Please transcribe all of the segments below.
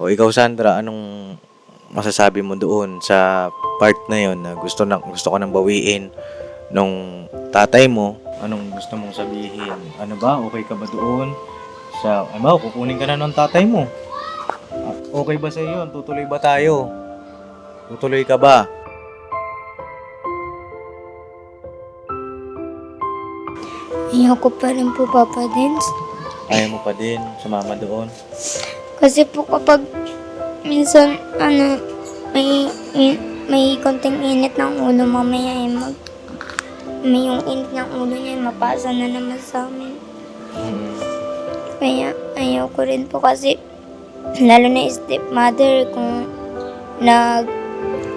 O ikaw Sandra, anong masasabi mo doon sa part na yon na gusto ko nang bawiin nung tatay mo? Anong gusto mong sabihin? Ano ba? Okay ka ba doon? Kukunin ka na ng tatay mo. Okay ba sa iyo? Tutuloy ba tayo? Tutuloy ka ba? Ayoko pa rin po, Papa Dins. Ayaw mo pa din sumama doon? Kasi po kapag minsan, may konting init ng ulo, mamaya may yung init ng ulo niya, mapasa na naman sa amin. Kaya ayaw ko rin po kasi, lalo na stepmother, kung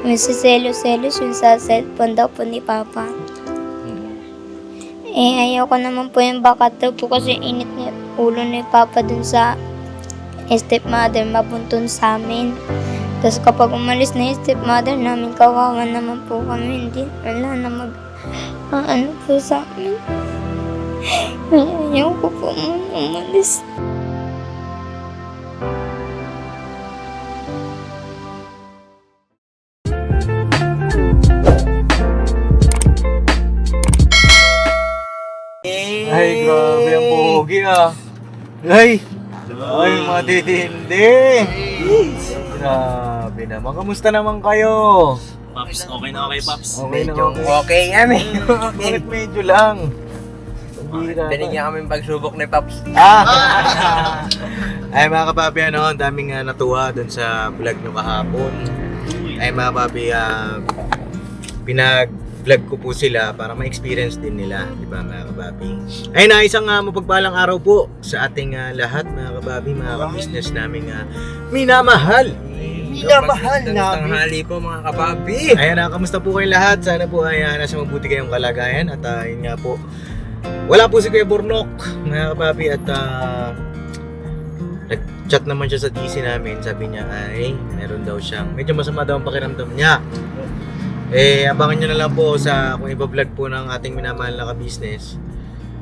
nagsiselos-selos yun sa cellphone daw po ni Papa. Ayaw ko naman po yung bakat daw po kasi init niya ulo ni Papa dun sa stepmother, mabuntun sa amin. Tapos kapag umalis na yung stepmother namin, kawawa naman po kami. Wala na ano po sa amin. Ayaw ko po muna umalis. Ay, grabe ang pogi ah. Ay, matitindi. Grabe naman. Kamusta naman kayo? Paps, okay na okay, Paps. Okay na Medyo okay. okay yan eh. Bakit medyo lang? Binigyan kami pagsubok ni Paps. Ay mga kapapi, ang daming natuwa dun sa vlog nyo kahapon. Ay mga kapapi, pinag-vlog ko po sila para ma-experience din nila, di ba mga kapapi? Ay na isang mapagpalang araw po sa ating lahat mga kapapi, mga ka-business namin minamahal. Minamahal namin. Tanghali po mga kapapi. Ayan kamusta po kayong lahat? Sana po ay nasa mabuti kayong kalagayan at yun nga po. Wala po si Kuya Bornok mga kapapi at nag-chat naman siya sa DC namin. Sabi niya ay meron daw siyang medyo masama daw ang pakiramdam niya. Abangan nyo na lang po sa kung iba-vlog po ng ating minamahal na ka-business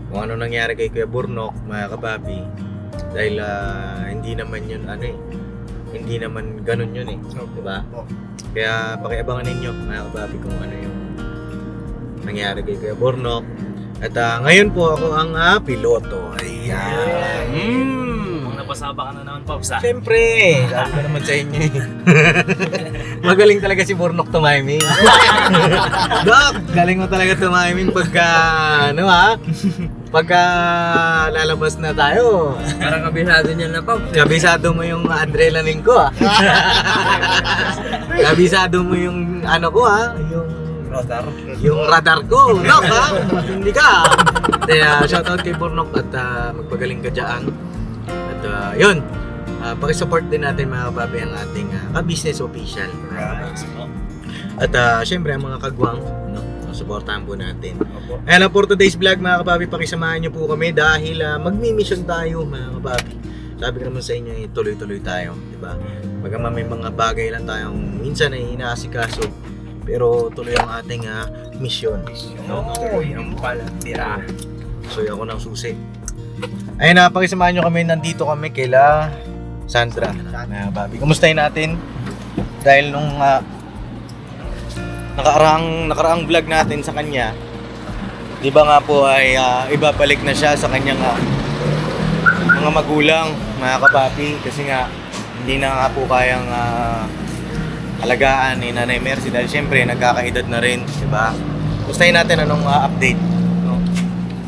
kung ano nangyari kay Kuya Bornok mga kapapi. Dahil hindi naman yun hindi naman ganun yun diba? Kaya pakiabangan ninyo mga kapapi kung ano yung nangyari kay Kuya Bornok. At ngayon po ako ang piloto. Ayan. Napasaba ka na naman, Paps, ha? Siyempre, sabi ko naman sa inyo magaling talaga si Bornok tumiming. Dok, galing mo talaga tumiming pagka lalabas na tayo. Parang kabisado niya na Paps. Kabisado mo yung adrenaline ko Kabisado mo yung yung radar ko. Dok hindi ka. Kaya shoutout kay Bornok at magpagaling ka dyan. At yun, pakisupport din natin mga kapapi ang ating ka-business official. At syempre ang mga kagwang, supportahan po natin. Ayan for today's vlog mga kapapi, pakisamahan nyo po kami dahil magmi-mission tayo mga kapapi. Sabi ko naman sa inyo, tuloy-tuloy tayo, diba? Bagaman may mga bagay lang tayong minsan ay inaasikaso, pero tuloy ang ating mission. Yung pala, tira. So ako ng susi. Ayun pakisamahan nyo kami, nandito kami kaila Sandra na Bobby. Kumustahin natin? Dahil nung nakaraang vlog natin sa kanya, di ba nga po ay ibabalik na siya sa kanyang mga magulang, mga kapapi, kasi nga hindi na nga po kayang alagaan ni Nanay Mercy dahil syempre nagkakaedad na rin, di ba? Kumustahin natin anong update, no?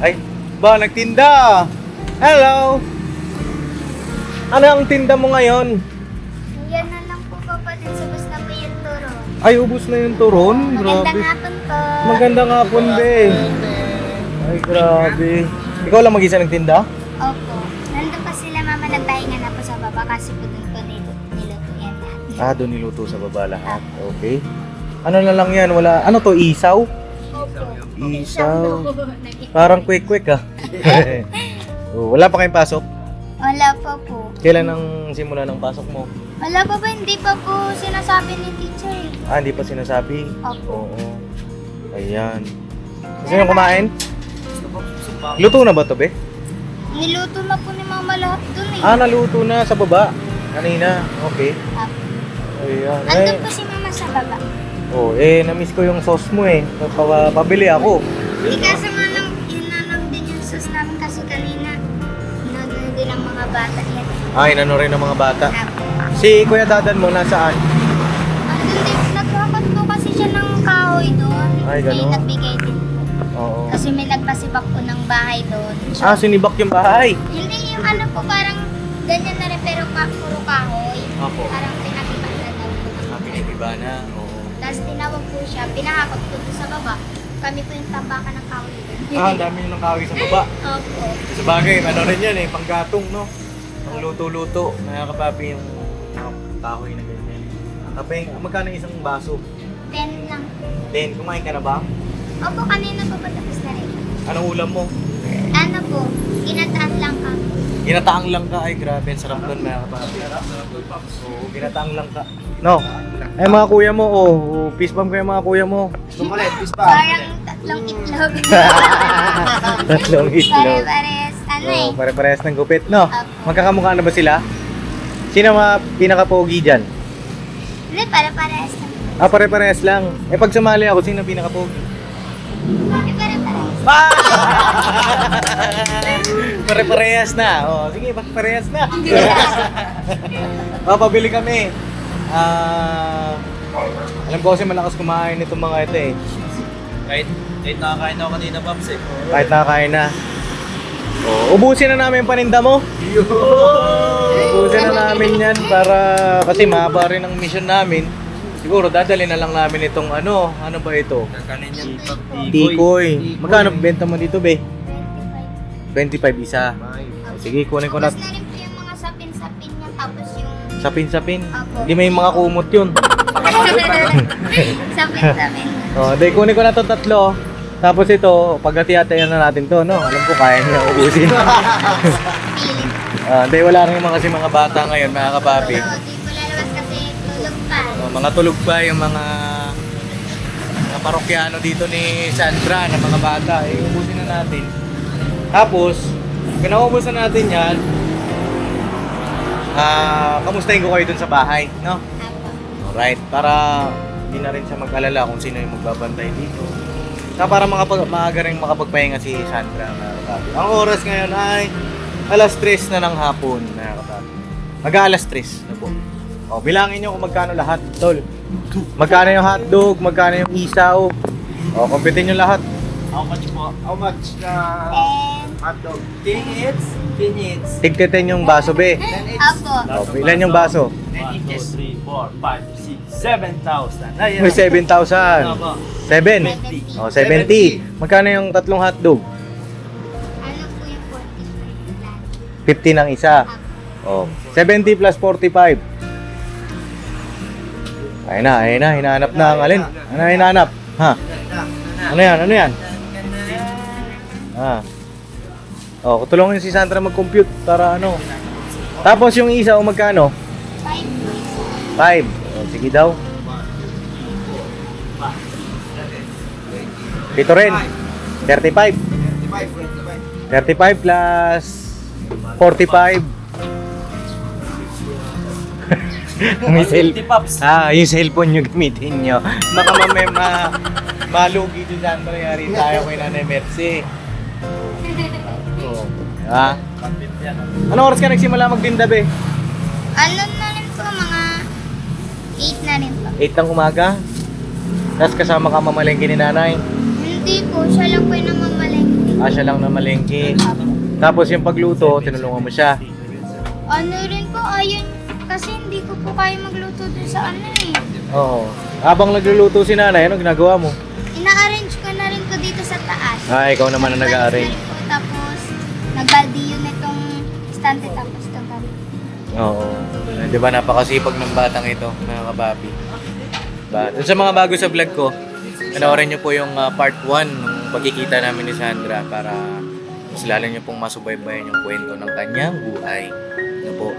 Ay, ba nagtinda? Hello! Ano ang tinda mo ngayon? Yan na lang po, Papa Dins, ubos na po yung turon. Ay, ubos na yung turon? Grabe. Magandang hapon po. Magandang hapon, be. Ay, grabe. Ikaw lang mag-isa nagtinda? Opo. Nandun pa sila, Mama, nagpahinga na po sa baba kasi po doon po niluto yan lahat. Doon niluto sa baba lahat. Okay. Ano na lang yan? Wala. Ano to? Isaw? Opo. Isaw. Parang quick-quick Wala pa kayong pasok? Wala pa po. Kailan ang simula ng pasok mo? Wala pa ba? Hindi pa po sinasabi ni teacher. Hindi pa sinasabi? Opo. Oo. Ayan. Gusto nyo kumain? Luto na ba to, be? Niluto na po ni Mama lahat dun eh. Naluto na sa baba. Kanina? Okay. Apo. Ayan. Andun po si mama sa baba. Na-miss ko yung sauce mo eh. Pabili ako. Hindi kasi nga lang, yun na lang din yung sauce namin kasi kanina. Nagano din ang mga bata yan. Ay, inano rin ng mga bata. Apo. Si Kuya Dadan mo, nasaan? Andun din, nagkakot po kasi siya ng kahoy doon. Ay, ganun. May nagbigay din. Oo. Kasi may nagpasibak po ng bahay doon. So, Sinibak yung bahay. hindi yung ano po, parang ganyan na rin pero puro kahoy. Opo. Parang pinakiba na daw po. Pinag-iba na. Oo. Tapos tinawag po siya, pinahakot po doon sa baba. Kami po yung tambakan ng kahoy doon. Ang dami nyo ng kahoy sa baba. Opo. Sa bagay, ano rin yan eh, panggatong, no? Pang luto-luto. Nakakapapi yung kahoy na ganyan. Kapeng, magkano isang baso? 10 lang. Then, kumain ka na ba? Opo, kanina po patapos na rin. Anong ulam mo? Ano po, ginataan lang ka. Ginataang lang ka. Ay, grabe. Ang sarap nun, mga kapapi. Oo, ginataang lang ka. No? Ay, mga kuya mo, peace bomb kayo mga kuya mo. Parang tatlong itlog. Tatlong itlog. Pare-pares, ano eh. Pare-parehas ng gupit, no? Opo. Magkakamukha na ba sila? Sino mga pinaka-pogi dyan? Hindi, pare-pares lang. Pare-parehas lang. Pag sumali ako, sino pinaka-pogi? Pare-pares. Pare-parehas na. Sige, parehas na. Pabili kami. Alam ko kasi malakas kumain itong mga ito eh. Kahit nakakain ako kanina, Pops eh. Kahit nakakain na. Ubusin na namin yung paninda mo. Ubusin na namin yan para kasi mahaba rin ang mission namin. Siguro dadali na lang namin itong ano ba ito? Kakanin yan. Tikoy. Magkano benta mo dito, be? 25 isa. Sige, kunin ko na. Tapos na rin po yung mga sapin-sapin niya. Tapos yung Sapin-sapin. Apo. Hindi may mga kumot yun. sapin-sapin. Di kunin ko na itong tatlo. Tapos ito, paghati-hatian na natin to, no? Alam ko kaya niya ubusin. Hindi, wala rin kasi mga bata ngayon, mga kapapi. So, di ko lalabas kasi tulog pa. Mga tulog pa yung mga parokyano dito ni Sandra na mga bata. Ubusin na natin. Tapos, kinaubos na natin yan, kamustahin ko kayo dun sa bahay, no? Apo. Alright, para hindi na rin siya mag-alala kung sino yung magbabantay dito. Para maaga rin makapagpahinga si Sandra, mga kapapi. Ang oras ngayon ay alas 3 na ng hapon, mga kapapi. Mag-aalas 3 na po. Bilangin nyo kung magkano lahat, tol. Magkano yung hotdog, magkano yung isaw. Kumpitin nyo lahat. How much po? How much na And, hotdog? 10 eats? 10 eats. Tigtiten yung baso, be. Apo. Ilan yung baso? 1, 2, 3, 4, 5, 6, 7,000. Ayun. May 7,000. Ano po? 7. 70. Magkano yung tatlong hotdog? Ano po yung 45 lang? 50 ng isa. 70 plus 45. Ayun na, hinahanap na ang alin. Ano hinahanap? Ha? Ano yan? Tulungan si Sandra mag-compute para ano. Tapos yung isa magkano? 5 5. Sige daw. Ito rin. 35. 35 plus 45. May 50, Pops. yung cellphone nyo gamitin nyo. Baka mamaya malugi din dyan. Nangyari tayo kay Nanay Mercy. Anong oras ka nagsimula magtinda, be? Ano na rin po, mga 8 na rin po. 8 ng umaga? Tapos kasama ka mamalengke ni nanay? Hindi po, siya lang po yung namamalengke. Siya lang na malengke. Tapos yung pagluto, tinulungan mo siya. Ano rin po, ayun, kasi hindi ko po kaya magluto dun sa ano eh. Oo. Habang nagluluto si nanay, ano ginagawa mo? Ina-arrange ko na rin po dito sa taas. Ikaw naman ang nag-arrange. Nagbalis na rin po, tapos nagbaldi yun itong stante tapos itong gabi. Oo. Di ba napakasipag ng batang ito, mga kababi. Sa mga bago sa vlog ko, panoorin nyo po yung part 1 ng pagkikita namin ni Sandra para mas lalo nyo pong masubaybayan yung kwento ng kanyang buhay. Ano po?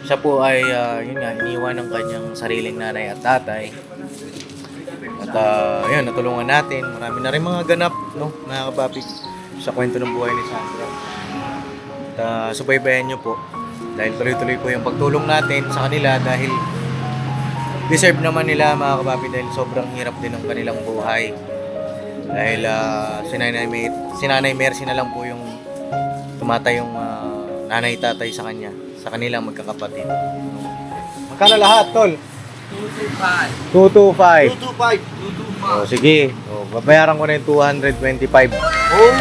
Siya po ay, yun nga, iniwan ng kanyang sariling nanay at tatay. At yun, natulungan natin. Marami na rin mga ganap, no, mga kababi, sa kwento ng buhay ni Sandra. At subaybayan nyo po. Dahil tuloy-tuloy po yung pagtulong natin sa kanila dahil deserve naman nila mga kapapi dahil sobrang hirap din ng kanilang buhay. Dahil si Nanay Mercy na lang po yung tumatay yung nanay-tatay sa kanya, sa kanilang magkakapatid. Magkano lahat, tol? 225. 225. Oh, sige. Oh, babayaran ko na yung 225. Oh!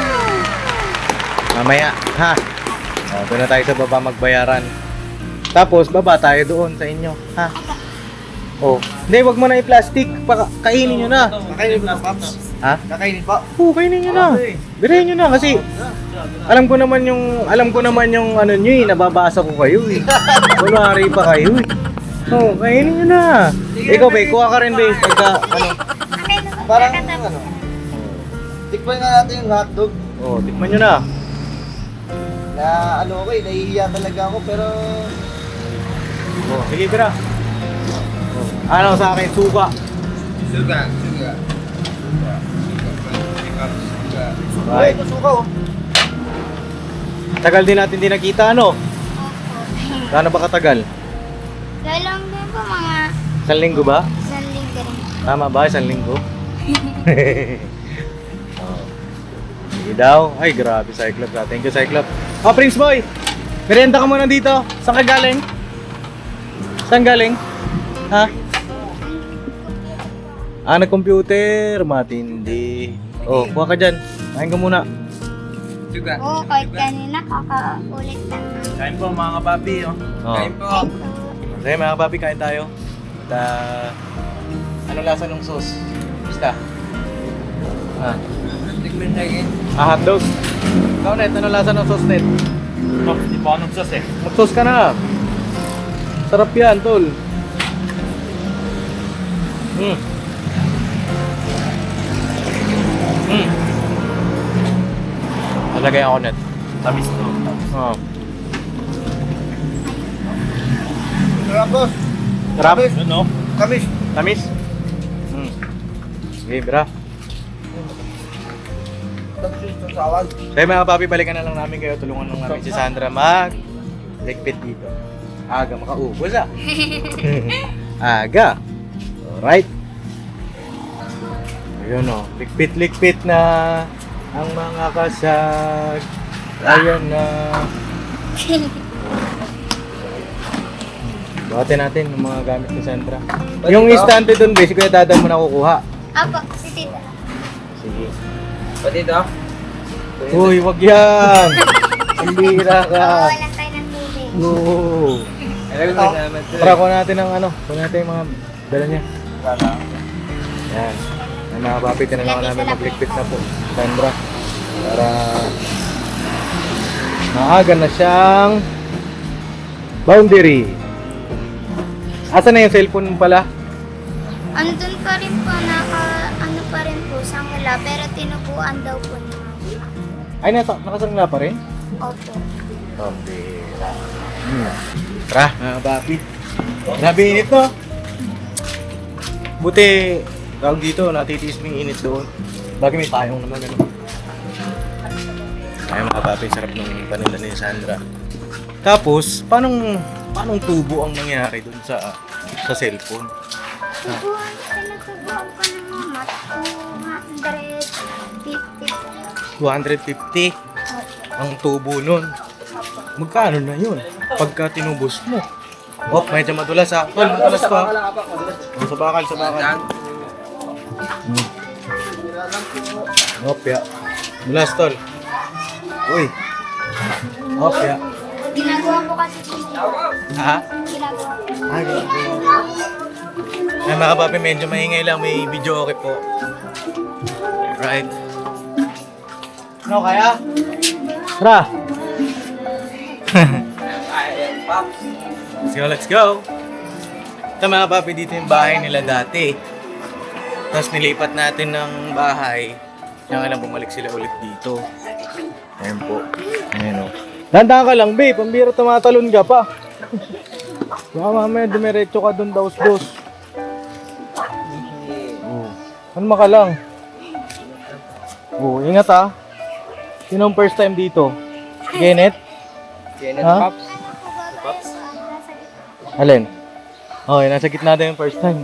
Mamaya, ha? Oh, doon na tayo sa baba magbayaran. Tapos, baba tayo doon sa inyo, ha? Oh, hindi, wag mo na i-plastic. Kainin nyo na. Kakainin po, Paps. Ha? Kakainin po. Oo, kainin nyo na. Birahin nyo na kasi alam ko naman yung ano nyo eh, nababasa ko kayo eh. Kunwari pa kayo eh. Oo, kainin nyo na. Ikaw, be, kuha ka rin, be. Pagka, ano. Parang ano. Tikman nga natin yung hotdog. Oh, tikman nyo na. Na ano ko eh, nahihiya talaga ako pero... Oh, sige, bira. Oh, ano sa akin, suka. Suga. Right. Ito suka oh. Tagal din natin di nakita, ano? Gaano ba katagal? Dalawang din po mga 1 linggo ba? 1 linggo rin. Tama ba? 1 linggo? Oh. Sige daw. Ay, grabe, Cyclops. Thank you, Cyclops. Oh, Prince Boy! Merienda ka muna dito. Saan ka galing? Saan galing? Ha? Nag-computer. Matindi. Oh, kuha ka dyan. Kain ka muna. Suga. Oo, kahit kanina kakaulit lang. Kain po mga kapapi, oh. Oh. Kain po. Okay, mga papi, kain tayo. At, ano lasa ng sauce? Basta. Tikman na yun. Hotdog. Ikaw, Net, ano lasa ng sauce, Net? Pops, di pa ako nagsas eh. Mag-sauce ka na. Sarap yan, tol. Talagay ako, Net. Tamis to. Oh. Sarap boss. Sarap? Yun, no? Kamis. Tamis? Sige, bra. Tapos yung sawag. Kaya mga papi, balikan na lang namin kayo. Tulungan lang namin si Sandra ligpit dito. Aga makaubos ah. Aga. Alright. Ayun o. Ligpit-ligpit na ang mga kasag. Ayun na. Buhatin natin yung mga gamit ni Sandra. Yung istante dun, basic kuya dadan mo na kukuha. Apo, si tita. Sige. Pati ito. Uy, wag yan. Pambira ka. Wala tayo ng tubig. Oo. Alam ko naman ito. Tara, kuha natin ang ano. Kuha natin yung mga dala niya. Yan. Ay, mga papi, tinanong namin maglikpit na po. Sandra. Para maaga na siyang boundary. Asa na yung cellphone mo pala? Andun pa rin po, ano pa rin po, sangla, pero tinubuan daw po niya. Ay, nakasangla pa rin? Opo. Pambira. Tara, mga papi. Grabe init no? Buti, tawag dito, natitiis mo yung init doon. Bagay may payong naman, ano? Ay, mga papi, sarap ng paninda ni Sandra. Tapos, paanong tubo ang nangyari doon sa cellphone? Tinubuan ko ng mama, 250. 250 ang tubo nun. Magkano na yun? Pagka tinubos mo. Oh, medyo madulas ha. Tol, madulas to ha. Oh, sa bakal. Opya. Madulas, tol. Uy. Opya. Ginagawa ko kasi dito. Ha? Ginagawa ko. Ay, mga kapapi, medyo maingay lang. May video okay po. Right. Ano kaya? Tara! Let's go! Ito mga papi, dito yung bahay nila dati. Tapos nilipat natin ng bahay. Kaya alam, bumalik sila ulit dito. Ayan po. Ayan o. Dandan ka lang, babe. Pambira tumatalon ka pa. Baka mamaya dumiretso ka dun dos-dos. Oh. Kalma ka lang. Oh, ingat ha. Sino ang first time dito? Kenneth? Kenneth Ha? Pops. Pops? Alin? Okay, nasa gitna din yung first time.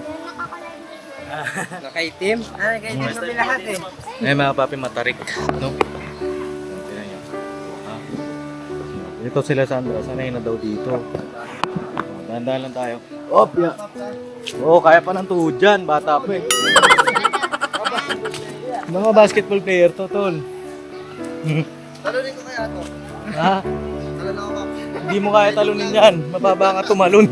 Nakaitim? Nakaitim kami lahat eh. Eh, mga papi matarik. No? Tignan nyo. Ah. Ito sila Sandra, sanay na daw dito. Dahan-dahan lang tayo. Op, yeah. Oo, kaya pa ng tuhod dyan. Bata pa eh. Mga basketball player to, tol. Talunin ko kaya to. Ha? Talon ako, Pops. Hindi mo kaya talunin yan. Mababa nga tumalon.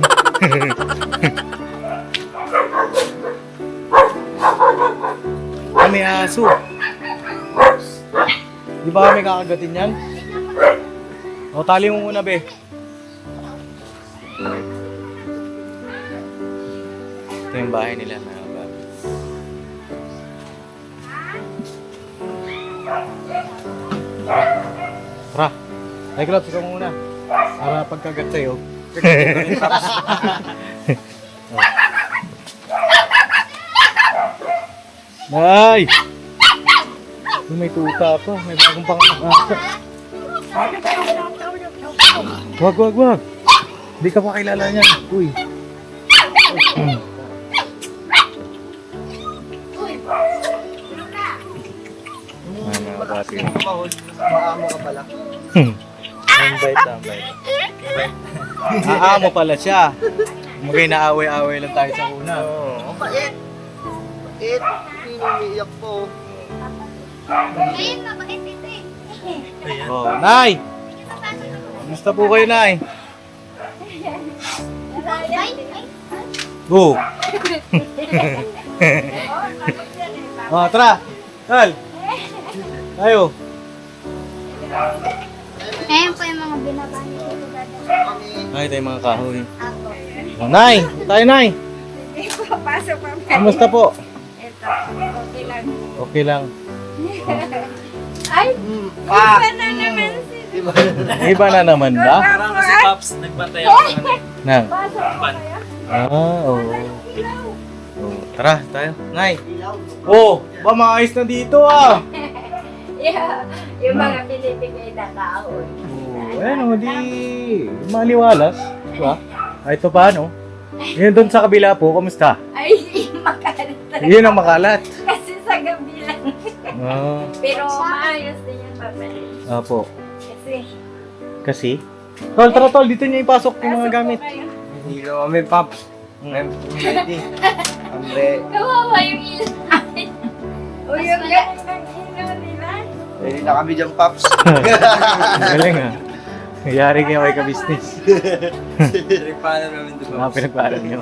Kami aso. Di ba kami kakagatin yan? O, tali mo muna, be. Ito yung bahay nila, mga babi. Tara. Cyclops, ikaw muna. Para pagkagat sa'yo. Ay! May tuta pa. May bagong pangakaka. Wag. Hindi ka pa kilala niyan. Uy. Mga bati. Maamo ka pala. Ambay. Aamo pala siya. Magay naaway-away lang tayo sa una. Oh, pait. Pait. Umiiyak po. Ayun, mabait ito eh. Oh, Nay! Kumusta po kayo, Nay? Go! Oh, tara! Tal! Tayo! Ayun po yung mga binaba ni Tito Dada. Ay, tayo mga kahoy. Ako. Oh, Nay! Tayo, Nay! Hindi po, pasok pa. Kumusta po? Ito, okay lang. Okay lang. Ay, Ah! iba na naman sila. Iba na naman ba? Parang kasi Pops, nagbantay ako ng ano. Nang? Pasok pa Ban. kayo. Oo. Oh, tara, tayo. Nay! Oh, ba maayos na dito ah! Yeah, yung mga binibigay na kahoy. Oh, ano, di maliwalas. Diba? Ay, ito pa, no? Yun doon sa kabila po, kamusta? Ay, makalat talaga. Yun ang makalat. Kasi sa gabi lang. Ah, Pero maayos din yung papalin. apo. Kasi, Kasi? Tol, tara tol, dito niyo ipasok yung mga pasok gamit. po kayo. Hindi ka kami, Pops. Ready. Andre. Kawawa yung ilan. O yung galing ng ilaw nila. Ready na kami dyan, Pops. Galing ah. Nangyari kayo kay ka-business. Paano namin doon, Mga pinagpaalam niyo.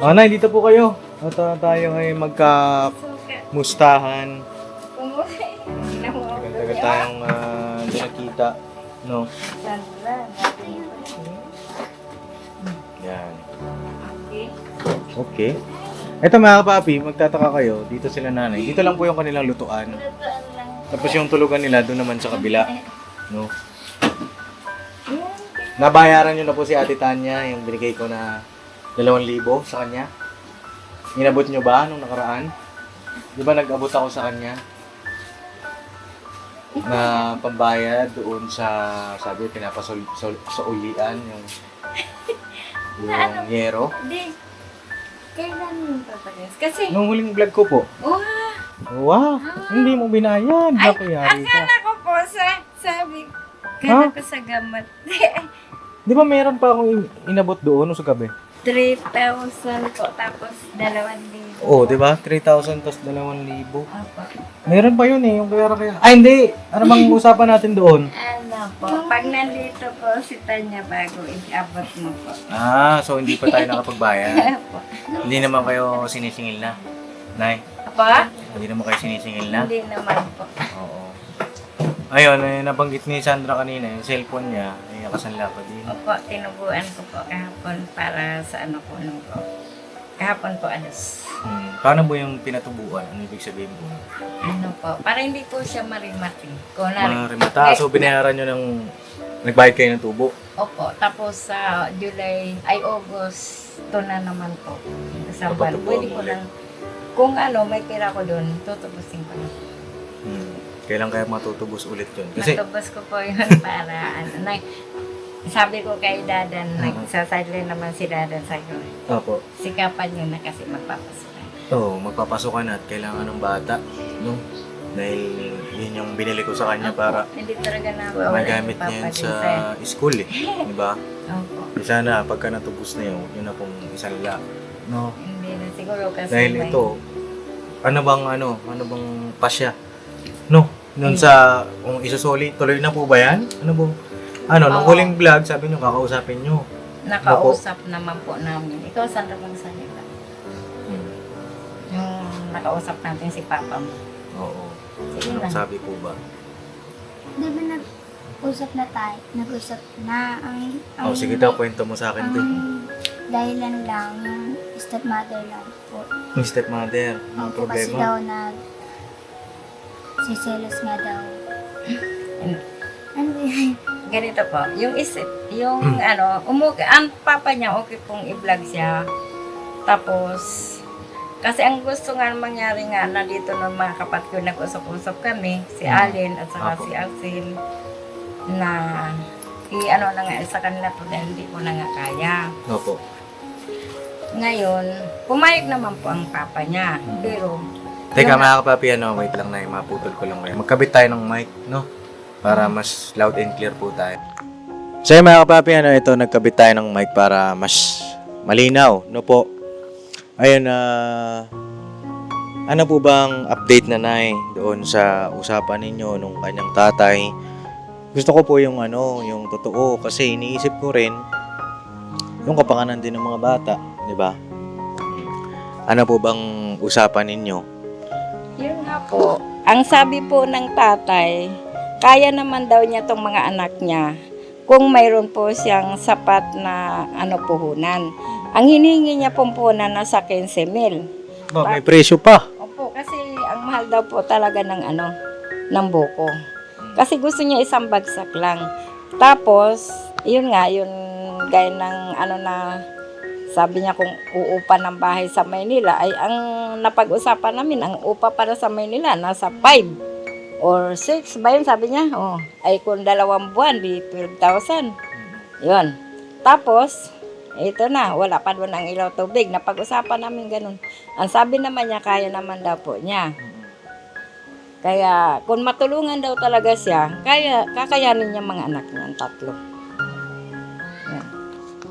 Oh, Nay, dito po kayo. Ito tayo ngayon magka-mustahan. Kumuha. Tagal tayong hindi nakita. No? Yan. Okay. Okay. Ito mga kapapi, magtataka kayo, dito sila nanay. Dito lang po yung kanilang lutuan. Tapos yung tulugan nila doon naman sa kabila. No? Nabayaran nyo na po si Ate Tanya, yung binigay ko na 2,000 sa kanya. Inabot nyo ba nung nakaraan? Di ba nag-abot ako sa kanya? Na pambayad doon sa, sabi, pinapasaulian yung yero. Hindi. Kailan yung papagas? Kasi, Nung huling vlog ko po. wow! Wow, hindi mo binayad. Naku, yari ka. Akala ko po sabi, kaya ko sa gamot. Di ba meron pa akong inabot doon sa gabi? 3,000 po, tapos 2,000. Oo, di ba? 3,000 plus 2,000. Opo. Meron pa yun eh, yung kaya. Ay, hindi! Ano bang usapan natin doon? Ano po, pag nandito po si Tanya bago, i-abot mo po. Ah, so hindi pa tayo nakapagbayad. Opo. Hindi naman kayo sinisingil na. Nay, Opo? hindi naman kayo sinisingil na. Hindi naman po. Oo. Ayun, nabanggit ni Sandra kanina, yung cellphone niya, ay nakasanla pa din. Opo, tinubuan ko po kahapon para sa ano po. Kahapon po alas. Paano mo yung pinatubuan? Ano ibig sabihin mo? Ano po, para hindi po siya marimati. Kunwari, Mga rimata. So, binayaran nyo ng... Nagbayad kayo ng tubo? opo, tapos sa August, ito na naman po. Sa Papatubuan pwede mo ko ulit. lang, kung ano, may pera ko doon, tutubusin ko na. Kailan kaya matutubos ulit yun? Kasi, Natubos ko po yun para ano, sabi ko kay Dadan, nagsasadlin naman si Dadan sa'yo. Opo. Sikapan nyo na kasi magpapasukan. Oo, magpapasukan at kailangan ng bata, no? Dahil yun yung binili ko sa kanya para Hindi talaga na magamit niya yun sa school eh. Di ba? Opo. Sana pagka natubos na yun na pong isang la. No? Hindi na siguro kasi Dahil may- ito, ano bang pasya? No? Nun sa, kung isusoli, tuloy na po ba yan? Ano po? Nung Oo. huling vlog, sabi nyo, kakausapin nyo. Nakausap naman po namin. Ikaw saan ka bang salita? Yung nakausap natin si Papa mo. Oo. Sige Anong lang. sabi po ba? Di ba nag-usap na tayo? Nag-usap na ang Sige daw, kwento mo sa akin, Tay. dahilan lang yung stepmother lang po. Yung stepmother, ang Opo, kasi problema. daw siselos nga daw. Ano yun? Ganito po, yung isip, yung ang papa niya okay pong i-vlog siya. Tapos, kasi ang gusto nga mangyari nga na dito ng mga kapatid ko, nag-usap-usap kami, si Alin at saka Apo. si Alcin, na na nga sa kanila to dahil hindi ko na nga kaya. Opo. Ngayon, pumayag naman po ang papa niya. Pero, Teka mga kapapi, wait lang na, maputol ko lang kayo. Magkabit tayo ng mic, no? Para mas loud and clear po tayo. So mga kapapi, ito, nagkabit tayo ng mic para mas malinaw, no po? Ayun, ano po bang update na Nay doon sa usapan ninyo nung kanyang tatay? Gusto ko po yung yung totoo kasi iniisip ko rin yung kapakanan din ng mga bata, di ba? Ano po bang usapan ninyo? yun nga po, ang sabi po ng tatay, kaya naman daw niya tong mga anak niya kung mayroon po siyang sapat na puhunan. Ang hiningi niya pong puhunan nasa 15,000. May presyo pa. Opo, kasi ang mahal daw po talaga ng ng buko. Kasi gusto niya isang bagsak lang. Tapos, yun nga, yun gaya ng na sabi niya kung uupa ng bahay sa Maynila ay ang napag-usapan namin, ang upa para sa Maynila nasa 5 or 6 ba yun sabi niya? Ay kung 2 buwan, di 12,000. Yun. Tapos, ito na, wala pa doon ang ilaw tubig. Napag-usapan namin ganun. Ang sabi naman niya, kaya naman daw po niya. Kaya, kung matulungan daw talaga siya, kakayanin niya mga anak niya, ang 3.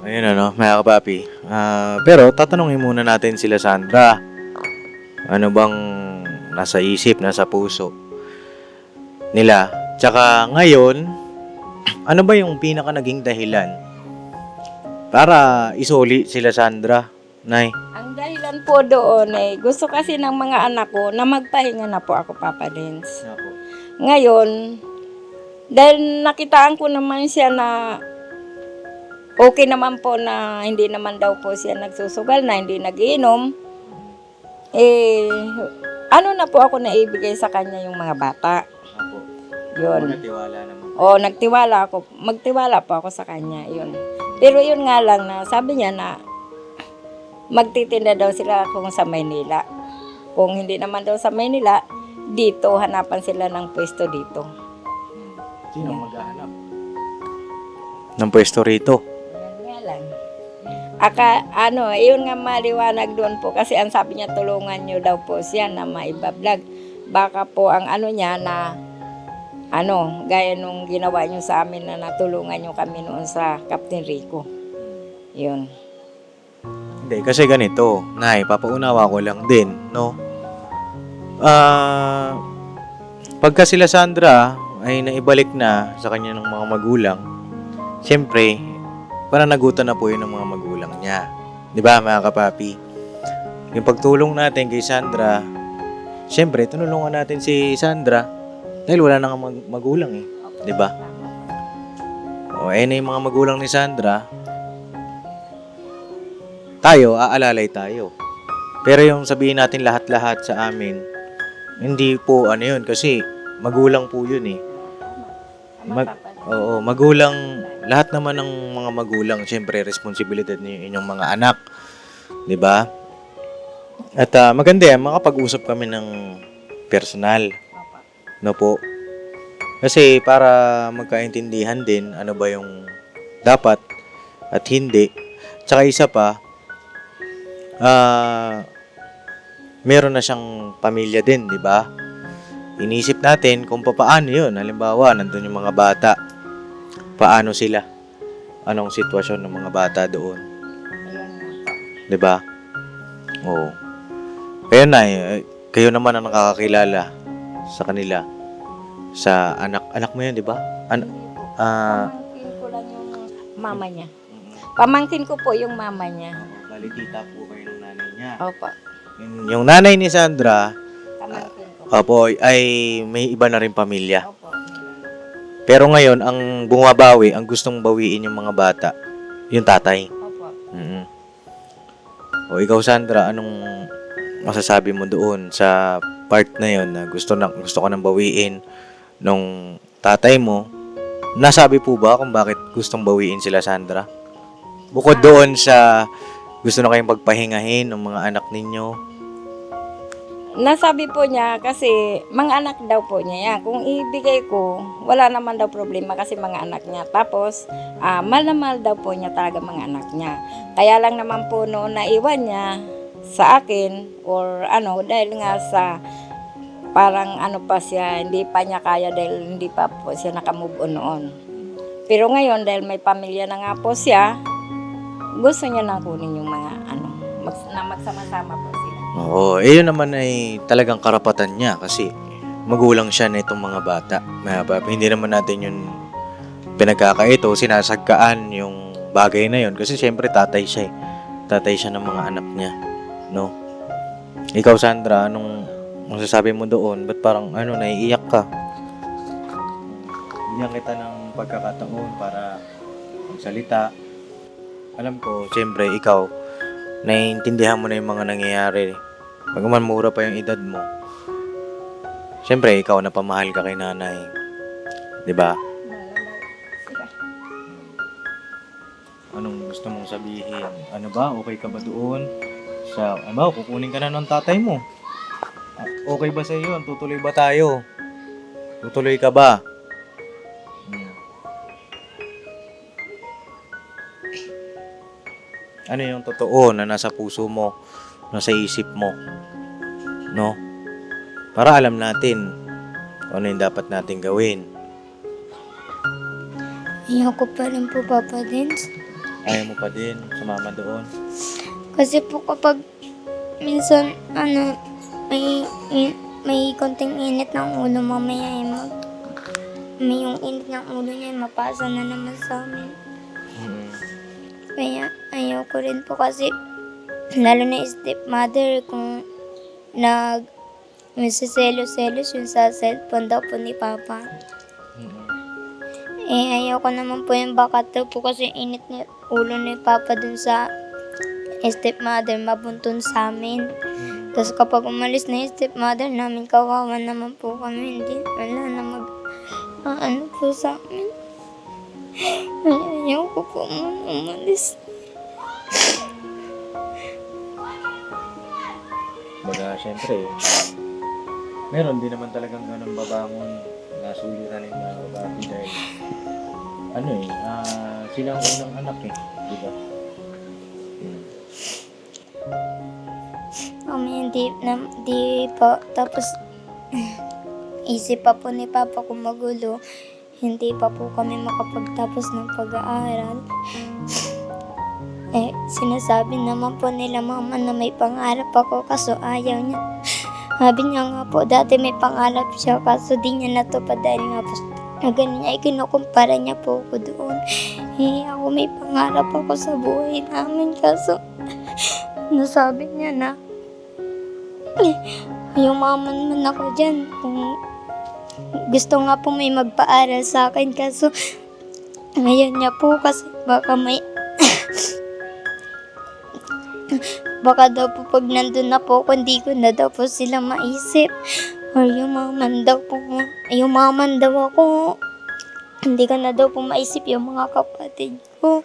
Ayun mga kapapi. Pero tatanungin muna natin sila Sandra. Ano bang nasa isip, nasa puso nila? Tsaka ngayon, ano ba yung pinaka naging dahilan para isoli sila Sandra, Nay? Ang dahilan po doon gusto kasi ng mga anak ko na magpahinga na po ako, Papa Dins. Ngayon, dahil nakitaan ko naman siya na okay naman po na hindi naman daw po siya nagsusugal na hindi nagiinom, na po ako naibigay sa kanya yung mga bata. Yun. Natiwala naman. Nagtiwala ako. Magtiwala po ako sa kanya. Yun. Pero yun nga lang na sabi niya na magtitinda daw sila kung sa Maynila. Kung hindi naman daw sa Maynila, dito, hanapan sila ng pwesto dito. Sino maghahanap ng pwesto rito? Yan nga lang. Yun nga maliwanag doon po kasi ang sabi niya tulungan niyo daw po siya na maibablog. Baka po ang niya na gaya nung ginawa niyo sa amin na natulungan niyo kami noon sa Captain Rico. Yun. Hindi, kasi ganito, Nay, papaunawa ko lang din, no? Pagka sila Sandra ay naibalik na sa kanya ng mga magulang, siyempre, pananagutan na po yun ng mga magulang niya. Di ba, mga kapapi? Yung pagtulong natin kay Sandra, siyempre, tinulungan natin si Sandra dahil wala na nga magulang eh. Di ba? Na yung mga magulang ni Sandra, tayo, aalalay tayo. Pero yung sabihin natin lahat-lahat sa amin, hindi po yun kasi magulang po yun eh. Magulang, lahat naman ng mga magulang, siyempre responsibilidad niyo inyong mga anak, 'di ba? At maganda yan, makapag-usap kami ng personal. No po. Kasi para magkaintindihan din ano ba yung dapat at hindi. Tsaka isa pa, meron na siyang pamilya din, di ba? Iniisip natin kung paano yun. Halimbawa, nandun yung mga bata. Paano sila? Anong sitwasyon ng mga bata doon? Di ba? Oo. Kaya na, kayo naman ang nakakakilala sa kanila. Sa anak mo yun, di ba? Pamangkin ko lang yung mama niya. Pamangkin ko po yung mama niya. Bali, tita po kayo ng nanay niya. Opo. Yung nanay ni Sandra, Pamangkin ko. opo, ay may iba na rin pamilya. Opo. Pero ngayon, ang bumabawi, ang gustong bawiin yung mga bata, yung tatay. Opo. Mm. O ikaw, Sandra, anong masasabi mo doon sa part na yon na gusto ko nang bawiin nung tatay mo? Nasabi po ba kung bakit gustong bawiin sila, Sandra? Bukod doon sa gusto na kayong pagpahingahin ng mga anak ninyo. Nasabi po niya kasi mga anak daw po niya yan. Kung ibigay ko, wala naman daw problema kasi mga anak niya. Tapos, mahal na mahal daw po niya talaga mga anak niya. Kaya lang naman po noon naiwan niya sa akin or dahil nga sa parang pa siya, hindi pa niya kaya dahil hindi pa po siya nakamove on noon. Pero ngayon dahil may pamilya na nga po siya, gusto niya na kunin yung mga na magsama-sama po sila. Oo, yun naman ay talagang karapatan niya kasi magulang siya na itong mga bata. Hindi naman natin yun pinagkakaito, sinasagkaan yung bagay na yun kasi syempre tatay siya eh. Tatay siya ng mga anak niya, no? Ikaw, Sandra, anong masasabi mo doon? Ba't parang naiiyak ka? Bigyan kita ng pagkakataon para magsalita. Alam ko, siyempre, ikaw, naiintindihan mo na yung mga nangyayari. Pagkaman mura pa yung edad mo. Siyempre, ikaw napamahal ka kay nanay. 'Di ba? Anong gusto mong sabihin? Ano ba? Okay ka ba doon? Kukunin ka na ng tatay mo. Okay ba sa iyo? Tutuloy ba tayo? Tutuloy ka ba? Ano yung totoo na nasa puso mo, nasa isip mo, no? Para alam natin kung ano yung dapat natin gawin. Ayoko pa rin po, Papa Dins. Ayaw mo pa din sumama doon. Kasi po kapag minsan, may konting init ng ulo, mamaya may yung init ng ulo niya, mapasa na naman sa amin. Kaya ayaw ko rin po kasi, lalo na stepmother, kung nagsiselos-selos yun sa cellphone daw po ni Papa. Ayaw ko naman po yung baka daw po kasi init ni ulo ni Papa dun sa stepmother, mabuntun sa amin. Tapos kapag umalis na yung stepmother namin, kawawa naman po kami. Wala na po sa amin. Ayaw ko po umalis. Baga, syempre, meron din naman talagang ganun babangon na sulitan ng mga babae dahil sila ang unang anak eh, di ba? Kami hindi pa, tapos isip pa po ni Papa kung magulo, hindi pa po kami makapagtapos ng pag-aaral. Sinasabi naman po nila mama na may pangarap ako kaso ayaw niya. Sabi niya nga po, dati may pangarap siya kaso di niya natupad dahil nga po na ganun niya, kinukumpara niya po ako doon. Ako may pangarap ako sa buhay namin kaso nasabi niya na yumaman man ako dyan. Kung gusto nga po may magpaaral sa akin kaso ngayon niya po kasi baka daw po pag nandun na po ako, hindi ko na daw po sila maisip. Or yumaman daw ako. Hindi ko na daw po maisip yung mga kapatid ko.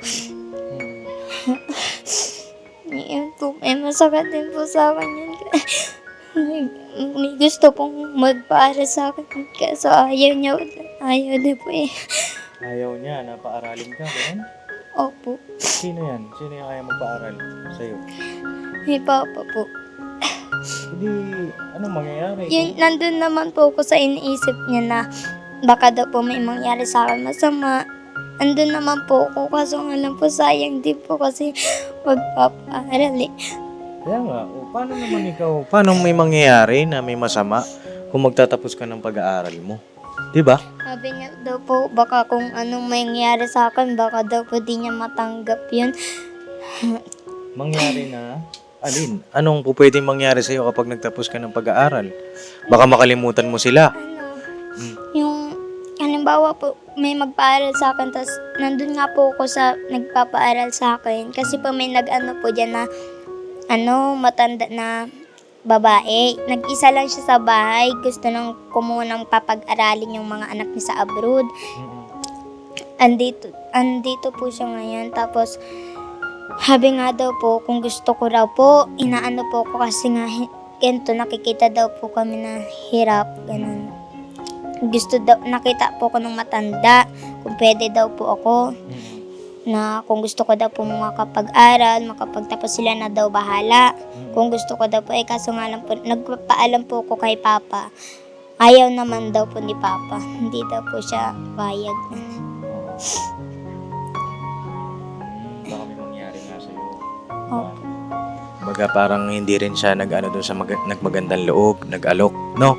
Yan po, masakit din po sa akin yun. May gusto pong magpaaral sa akin. Kaso ayaw niya po eh. Ayaw niya na paaralin ka, ganun? Opo. Sino yan? Sino yung kaya magpaaral sa'yo? May papa po. Hindi, anong mangyayari? Yun, nandun naman po ako sa iniisip niya na baka daw po may mangyari sa akin masama. Andun naman po ako, kaso nga lang po sayang din po kasi magpapaaral eh. Kaya nga, paano naman ikaw? Paano may mangyayari na may masama kung magtatapos ka ng pag-aaral mo? Diba? Sabi niya daw po, baka kung anong mangyari sa akin, baka daw po di niya matanggap yun. Mangyari na? Alin? Anong po pwedeng mangyari sa'yo kapag nagtapos ka ng pag-aaral? Baka makalimutan mo sila. Yung, halimbawa po, may magpaaral sa akin, tapos nandun nga po ako sa nagpapaaral sa akin. Kasi po may nag-ano po dyan na, matanda na babae. Nag-isa lang siya sa bahay. Gusto nang kumuha ng papag-aralin yung mga anak niya sa abroad. Andito po siya ngayon. Tapos, sabi nga daw po, kung gusto ko raw po, inaano po ko kasi nga, ganito, nakikita daw po kami na hirap, ganun. Nakita po ko ng matanda, kung pwede daw po ako, na kung gusto ko daw po makapag-aral, makapagtapos sila na daw bahala. Kung gusto ko daw po, kaso nga lang po, nagpapaalam po ko kay Papa. Ayaw naman daw po ni Papa. Hindi daw po siya payag. Baka may mangyari nga sa'yo. Opo. Baga parang hindi rin siya nag-ano doon sa nagmagandang loob, nag-alok, no?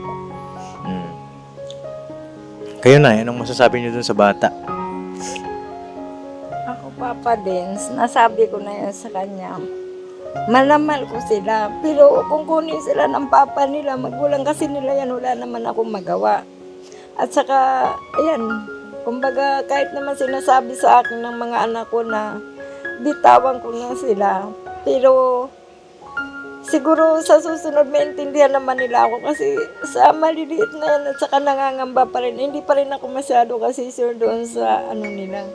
Kayo na, anong masasabi niyo doon sa bata? Ako, Papa Dins, nasabi ko na yan sa kanya. Malamal ko sila, pero kung kunin sila ng papa nila, magulang kasi nila yan, wala naman akong magawa. At saka, ayan, kumbaga kahit naman sinasabi sa akin ng mga anak ko na bitawan ko na sila. Pero siguro sa susunod maintindihan naman nila ako kasi sa maliliit na yan at saka nangangamba pa rin. Hindi pa rin ako masyado kasi sure doon sa ano nila.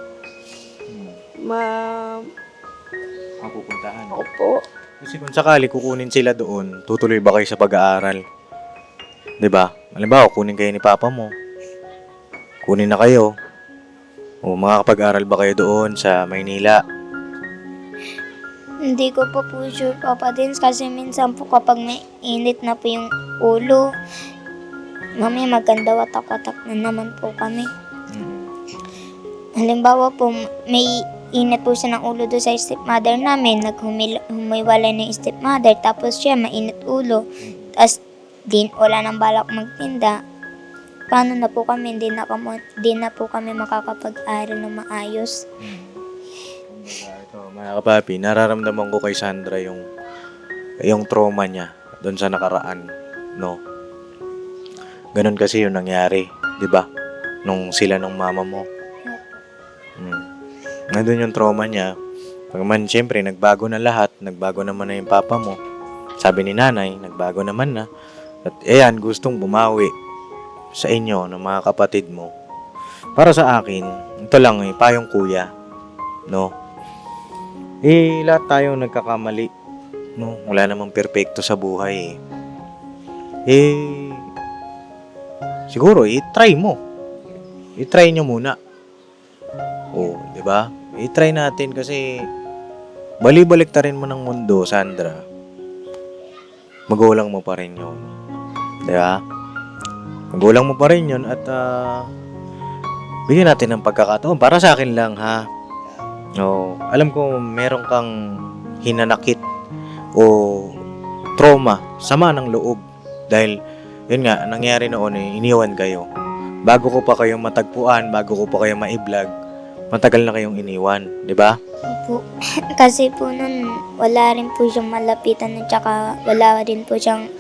Mapupuntahan. Opo. Kasi kung sakali kukunin sila doon, tutuloy ba kayo sa pag-aaral? 'Di ba? Halimbawa, kunin kayo ni Papa mo. Kunin na kayo. O makakapag-aral ba kayo doon sa Maynila? Hindi ko pa po sure, Papa Dins, kasi minsan po kapag may init na po yung ulo, mami maganda watak-watak na naman po kami. Halimbawa po, may init po siya ng ulo doon sa stepmother namin, humiwalay na yung stepmother, tapos siya mainit ulo, tapos wala nang balak magtinda. Paano na po kami, di na po kami makakapag-aral na maayos. Ito, mga kapapi, nararamdaman ko kay Sandra yung trauma niya doon sa nakaraan, no? Ganun kasi yung nangyari, di ba? Nung sila ng mama mo. Nandun yung trauma niya. Pagman, siyempre, nagbago na lahat. Nagbago naman na yung papa mo. Sabi ni nanay, nagbago naman na. At ayan, gustong bumawi sa inyo, ng mga kapatid mo. Para sa akin, ito lang payong kuya. No? Lahat tayo nagkakamali. No? Wala namang perpekto sa buhay. Siguro, i-try mo. I-try nyo muna. Oh, 'di ba? I-try natin kasi bali-baliktarin mo ng mundo, Sandra. Magulang mo pa rin 'yon. 'Di ba? Magulang mo pa rin 'yon at bigyan natin ng pagkakataon para sa akin lang, ha. Oh, alam ko meron kang hinanakit o trauma, sama ng loob dahil yun nga nangyari noon, iniwan kayo. Bago ko pa kayong matagpuan, bago ko pa kayo ma-vlog, matagal na kayong iniwan, di ba? Opo. Kasi po nun, wala rin po siyang malapitan at saka wala rin po siyang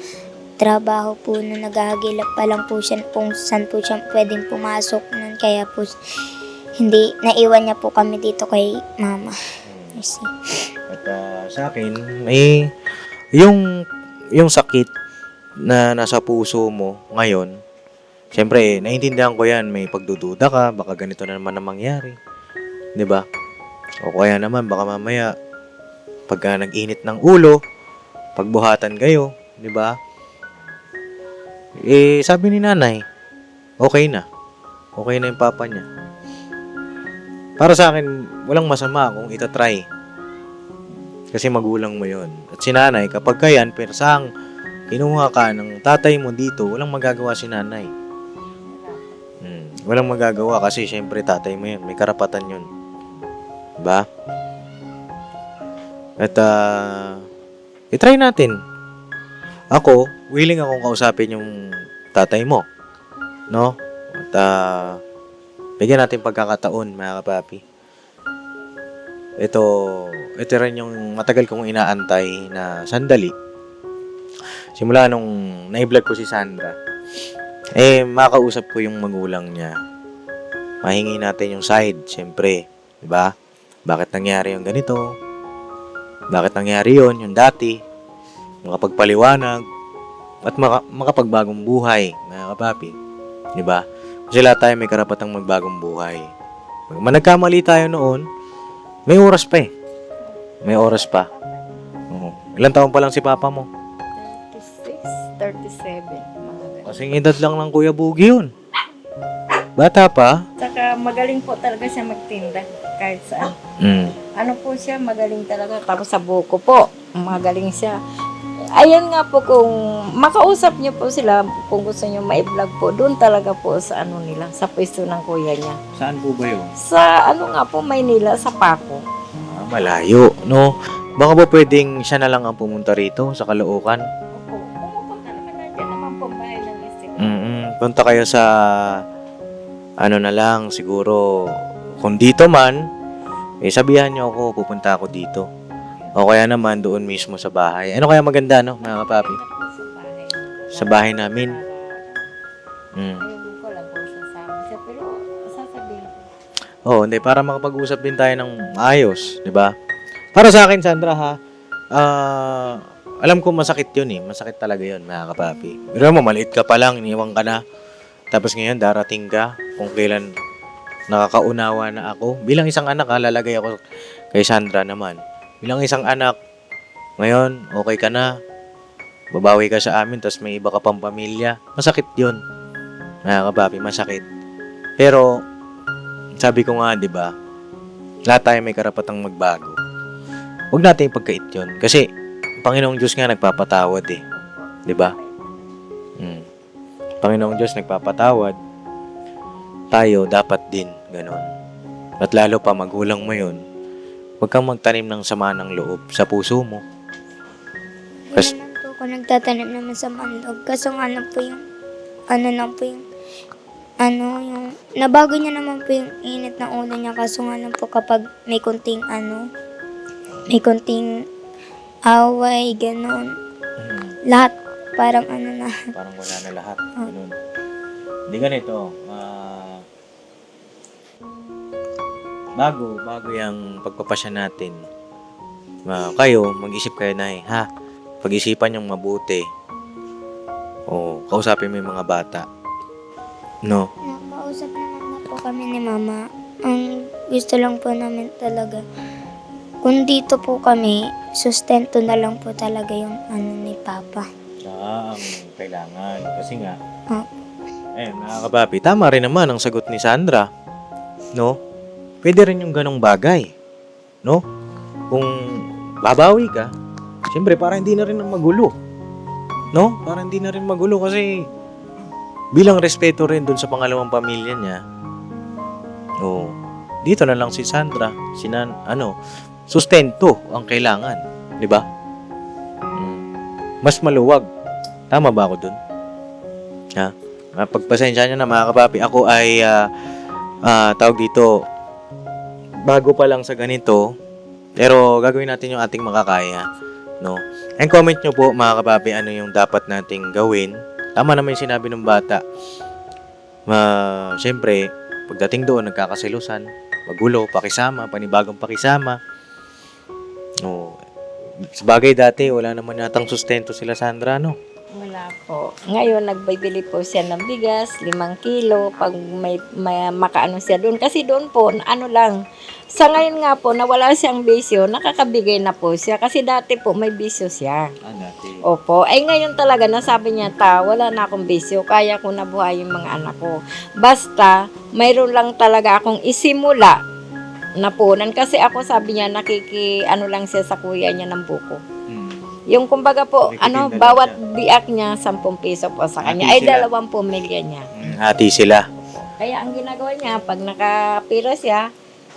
trabaho po na naghahagilap pa lang po siya kung saan po siya pwedeng pumasok nun. Kaya po, hindi, naiwan niya po kami dito kay mama. Kasi, At sa akin, yung sakit na nasa puso mo ngayon, siyempre, naiintindihan ko yan, may pagdududa ka, baka ganito na naman ang mangyari. 'Di ba? O kaya naman baka mamaya pagka nag-init ng ulo, pagbuhatan kayo, 'di ba? Sabi ni nanay, okay na. Okay na yung papa niya. para sa akin, walang masama kung itatry. Kasi magulang mo yon. At si nanay, kapag kayan, persang kinuha ka ng tatay mo dito, walang magagawa si nanay. Walang magagawa kasi syempre tatay mo yun. May karapatan yun. Diba? At itry natin. Ako, willing akong kausapin yung tatay mo. No? At bigyan natin pagkakataon, mga kapapi. Ito rin yung matagal kong inaantay na sandali. Simula nung na-vlog ko si Sandra, makausap ko yung magulang niya. Mahingi natin yung side, syempre. Diba? Bakit nangyari yung ganito? Bakit nangyari yung dati? Makapagpaliwanag at makapagbagong buhay, mga kapapi. Diba? Kasi lahat tayo may karapatang magbagong buhay. Pag nagkamali tayo noon, may oras pa eh. May oras pa. Ilang taon pa lang si papa mo? 36, 37, mga ganun. Kasing edad lang ng Kuya Bugi yun. Bata pa. Saka magaling po talaga siya magtinda kahit saan. Ano po siya, magaling talaga. Tapos sa buko po, magaling siya. Ayan nga po, kung makausap niyo po sila, kung gusto niyo ma-vlog po, doon talaga po sa ano nila, sa pwesto ng kuya niya. Saan po ba yun? Sa ano nga po, Maynila, sa Paco. Malayo, no? Baka ba pwedeng siya na lang ang pumunta rito sa Caloocan? Opo, pumupunta naman na dyan naman po bahay ng isip. Punta kayo sa ano na lang, siguro kung dito man, sabihan niyo ako, pupunta ako dito. O kaya naman doon mismo sa bahay. Ano kaya maganda, no, mga kapapi? Sa bahay. Sa bahay namin. Ayun ko lang po sasama siya, pero sasabihin ko. Oo, hindi, para makapag-usap din tayo ng ayos, di ba? Para sa akin, Sandra, ha, alam ko masakit yun eh. Masakit talaga yun, mga kapapi. Pero mo, maliit ka pa lang, iniwang ka na. Tapos ngayon, darating ka kung kailan nakakaunawa na ako. Bilang isang anak, lalagay ako kay Sandra naman. Bilang isang anak, ngayon, okay ka na. Babawi ka sa amin, tapos may iba ka pang pamilya. Masakit yun, mga kapapi, masakit. Pero, sabi ko nga, di ba, lahat tayo may karapatang magbago. Huwag natin ipagkait yun. Kasi, Panginoong Diyos nga nagpapatawad eh. Di ba? Panginoong Diyos nagpapatawad. Tayo, dapat din. Ganon. At lalo pa, magulang mo yun. Huwag kang magtanim ng sama ng loob sa puso mo. Hindi naman po ako nagtatanim naman sa mandog. Kaso nga lang po yung, yung, nabago niya naman po yung init ng ulo niya. Kaso nga lang po kapag may konting away, ganon. Lahat, parang na. Parang wala na lahat. Ganun. Hindi ganito. Bago yung pagpapasya natin. Kayo, mag-isip kayo na ha? Pag-isipan yung mabuti. O, kausapin mo yung mga bata. No? Nakausap naman na po kami ni Mama. Ang gusto lang po namin talaga, kung dito po kami, sustento na lang po talaga yung ni Papa. Ang kailangan. Kasi nga, Ah. mga kapapi, tama rin naman ang sagot ni Sandra. No? Pwede rin yung ganong bagay. No? Kung babawi ka, siyempre para hindi na rin magulo. No? Para hindi na rin magulo kasi bilang respeto rin dun sa pangalawang pamilya niya. Dito na lang si Sandra, sustento ang kailangan, 'di ba? Mas maluwag. Tama ba ako dun? Ha? Pagpasensya niyo na mga kapapi, ako ay tawag dito, bago pa lang sa ganito, pero gagawin natin yung ating makakaya, no? And comment nyo po mga kapapi, ano yung dapat nating gawin. Tama naman yung sinabi ng bata. Siyempre, pagdating doon, nagkakasilusan, magulo, pakisama, panibagong pakisama. Sabagay dati, wala naman yatang sustento sila, Sandra, no? Wala po. Ngayon, nagbibili po siya ng bigas, 5 kilo, pag may makaano siya doon. Kasi doon po, ano lang, sa ngayon nga po, na wala siyang bisyo, nakakabigay na po siya. Kasi dati po, may bisyo siya. Dati. Opo. Ay ngayon talaga, nasabi niya, wala na akong bisyo, kaya ko nabuhay yung mga anak ko. Basta, mayroon lang talaga akong isimula napunan. Kasi ako sabi niya, ano lang siya sa kuya niya ng buko. Hmm. Yung kumbaga po, Nakikitinda lang bawat siya. biak niya, 10 piso po sa kanya. Hati Ay, sila. 2 pamilya niya. Hati sila. Kaya ang ginagawa niya, pag nakapira siya,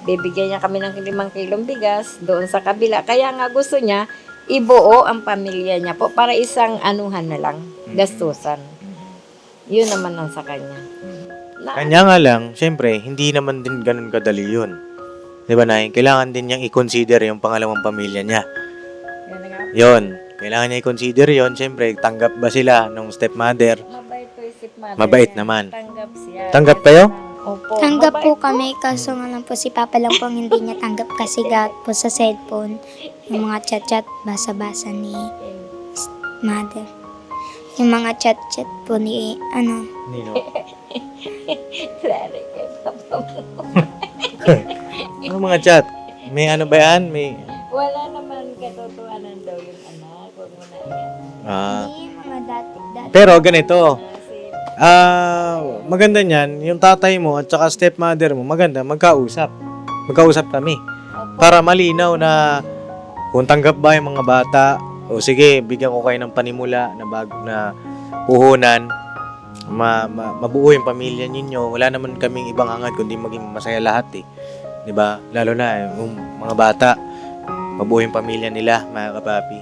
bibigyan niya kami ng 5 kilong bigas doon sa kabila. Kaya nga gusto niya, ibuo ang pamilya niya po para isang anuhan na lang, gastusan. Yun naman ang sa kanya. Kanya nga lang, syempre, hindi naman din ganun kadali yun. Di ba, Nay? Kailangan din niyang i-consider yung pangalawang pamilya niya. Yan nga. Yon, kailangan niya i-consider yon. Syempre, tanggap ba sila nung stepmother? Mabait po isip mother Mabait niya. naman. Tanggap siya. Tanggap kayo? Opo. Tanggap mabait po kami, kaso nga lang po si Papa lang po ang hindi niya tanggap kasi gat po sa cellphone. Yung mga chat-chat, basa-basa ni mother. Yung mga chat-chat po ni, Nino. Sorry. Ano mga chat? May ano ba yan? May... Wala naman katotohanan daw yung anak. Huwag mo na yan. hindi mga dati. Pero ganito, Kasi, maganda niyan, yung tatay mo at saka stepmother mo, maganda, magkausap. Magkausap kami. Para malinaw na kung tanggap ba yung mga bata, o sige, bigyan ko kayo ng panimula na na puhunan, mabuo yung pamilya ninyo. Wala naman kaming ibang hangad kundi maging masaya lahat eh. 'Di ba? Lalo na yung mga bata, mabuo yung pamilya nila, mga kapapi.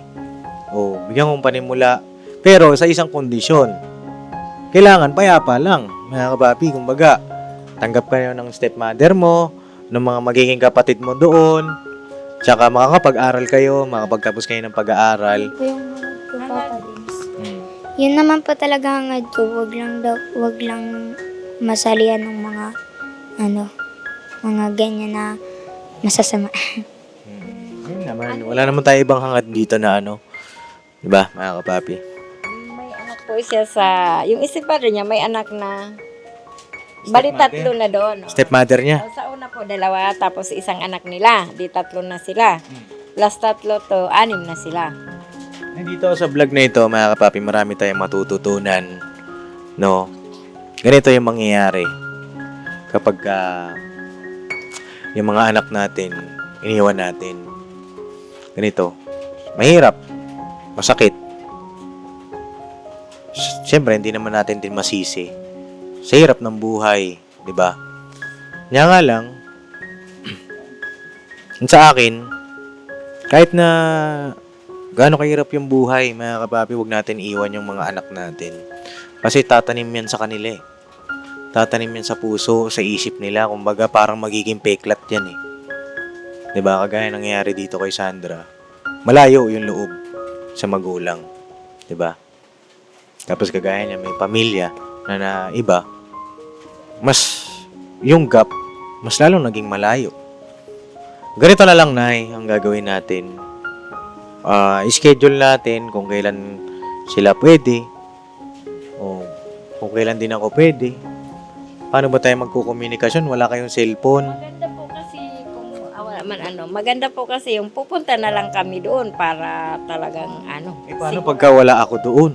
O, bigyan kong panimula. Pero sa isang kondisyon, kailangan payapa lang, mga kapapi. Kumbaga, tanggap kayo ng stepmother mo, ng mga magiging kapatid mo doon, tsaka makakapag-aral kayo, makapagtapos kayo ng pag-aaral. Po yung hangad ko, Papa Dins. Yun naman po talaga hangad ko, wag lang masalihan ng mga, mga ganyan na masasama. Yun naman, wala naman tayo ibang hangad dito na diba, mga kapapi? may anak po siya yung isip pa rin niya, may anak na, bali Stepmother? 3 na doon. Stepmother niya. Sa una po 2, tapos isang anak nila, di 3 na sila. Plus 3 to, 6 na sila. Dito sa vlog na ito, mga kapapi, marami tayong matututunan. No? Ganito yung mangyayari kapag yung mga anak natin, iniwan natin. Ganito. Mahirap. Masakit. Siyempre, hindi naman natin din masisi. Sa hirap ng buhay, di ba? Kaya nga lang, sa akin, kahit na gaano kahirap yung buhay, mga kapapi, huwag natin iwan yung mga anak natin. Kasi tatanim yan sa kanila eh. Tatanim yan sa puso, sa isip nila. Kumbaga parang magiging peklat yan eh. Diba? Kagaya nangyayari dito kay Sandra. Malayo yung loob sa magulang. Diba? Tapos kagaya niya may pamilya na iba. Mas yung gap, mas lalong naging malayo. Ganito na lang, Nay, ang gagawin natin. Schedule natin kung kailan sila pwede o kung kailan din ako pwede. Paano ba tayo magkukomunikasyon? Wala kayong cellphone. Maganda po kasi maganda po kasi yung pupunta na lang kami doon para talagang Paano pagka wala ako doon?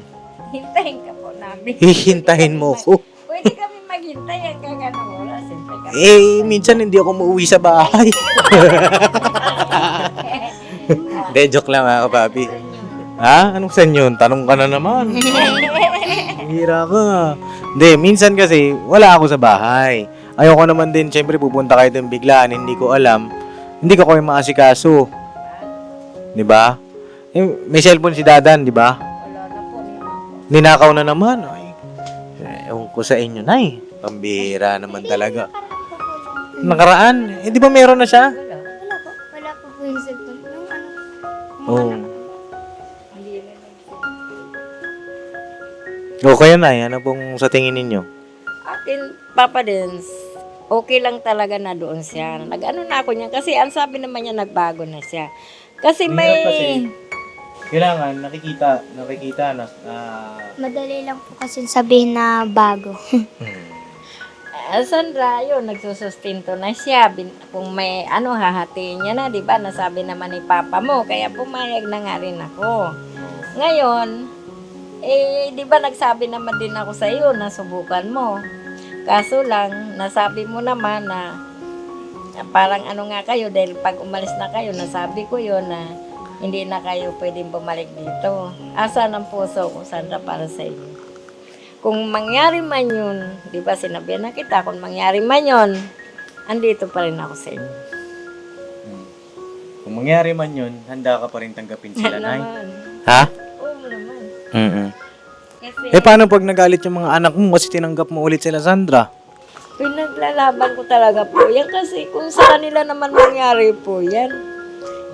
hintayin ka po namin. Hihintahin mo ko. Pwede kami maghintay hanggang oras. Siyempre kami. Minsan hindi ako mauwi sa bahay. Hindi, joke lang mga kapapi. Ha? Anong san yun? Tanong ka na naman. Hira ka. Hindi, minsan kasi wala ako sa bahay. Ayoko naman din, syempre pupunta kayo doon biglaan, hindi ko alam. Hindi ko kayo maasikaso. Di ba? May cellphone si Dadan, di ba? Wala na po. Ninakaw na naman. Ay, ewan ko sa inyo, Nay. Pambihira naman talaga. Nakaraan? Di ba meron na siya? Wala po yung cellphone. Oo. O kayo, Nay, ano pong sa tingin ninyo? Akin, Papa Dins, okay lang talaga na doon siya. Nag-ano na ako niya. Kasi ang sabi naman niya, nagbago na siya. Kasi may... Kailangan, nakikita na, Madali lang po kasi sabihin na bago. Sandra, yun, nagsusustento na siya. Kung may hahatiin niya na, di ba? Nasabi naman ni Papa mo, kaya pumayag na nga rin ako. Ngayon, di ba nagsabi naman din ako sa iyo na subukan mo. Kaso lang, nasabi mo naman na parang ano nga kayo, dahil pag umalis na kayo, nasabi ko yun na hindi na kayo pwedeng bumalik dito. Asa ng puso ko, Sandra, para sa inyo. Kung mangyari man yun, di ba sinabihan na kita, kung mangyari man yun, andito pa rin ako sa inyo. Kung mangyari man yun, handa ka pa rin tanggapin sila, Nay. Naman. Ha? Oo naman. Mm-mm. Kasi Paano pag nagalit yung mga anak mo kasi tinanggap mo ulit sila, Sandra? pinaglalaban ko talaga po yan kasi kung sa kanila naman mangyari po yan.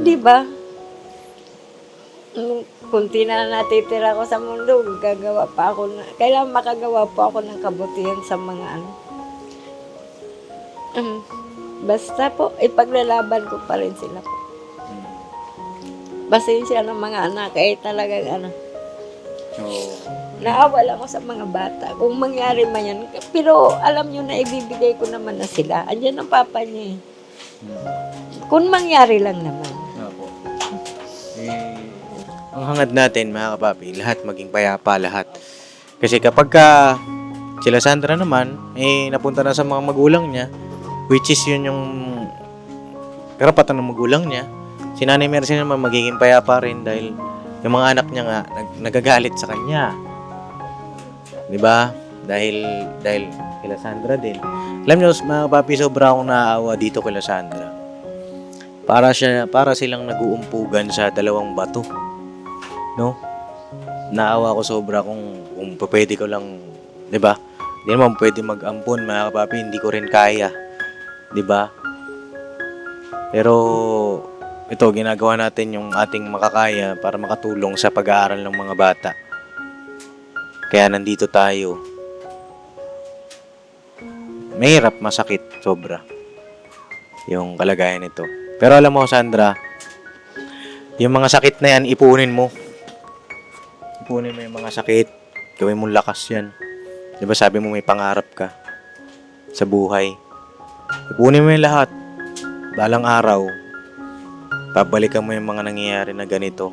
Di ba? Nung kunti na natitira ko sa mundo, gagawa pa ako na, kailangan makagawa po ako ng kabutihan sa mga ano. Basta po, ipaglalaban ko pa rin sila po. Pasensya ng mga anak, talagang ano, naawa lang ako sa mga bata. Kung mangyari man yan, pero alam nyo na ibibigay ko naman na sila. Andiyan ang papa niya eh. Kung mangyari lang naman. Opo. Ang hangad natin, mga kapapi, lahat maging payapa, lahat. Kasi kapag sila Sandra naman, napunta na sa mga magulang niya, which is yun yung karapatan ng magulang niya, si Nanay Mercy naman magiging payapa rin dahil yung mga anak niya nga nagagalit sa kanya. 'Di ba? Dahil kila Sandra din. Alam niyo, mga kapapi, sobra akong naaawa dito kila Sandra. Para silang nag-uumpugan sa dalawang bato. No? Naawa ko sobra kung pwede ko lang, 'di ba? Hindi naman pwede mag-ampon, mga kapapi, hindi ko rin kaya. 'Di ba? Pero ito, ginagawa natin yung ating makakaya para makatulong sa pag-aaral ng mga bata. Kaya nandito tayo. Mahirap, masakit, sobra yung kalagayan nito. Pero alam mo, Sandra, yung mga sakit na yan, ipunin mo. Ipunin mo yung mga sakit. Gawin mong lakas yan. Diba sabi mo may pangarap ka sa buhay. Ipunin mo yung lahat. Balang araw, pabalikan mo yung mga nangyayari na ganito.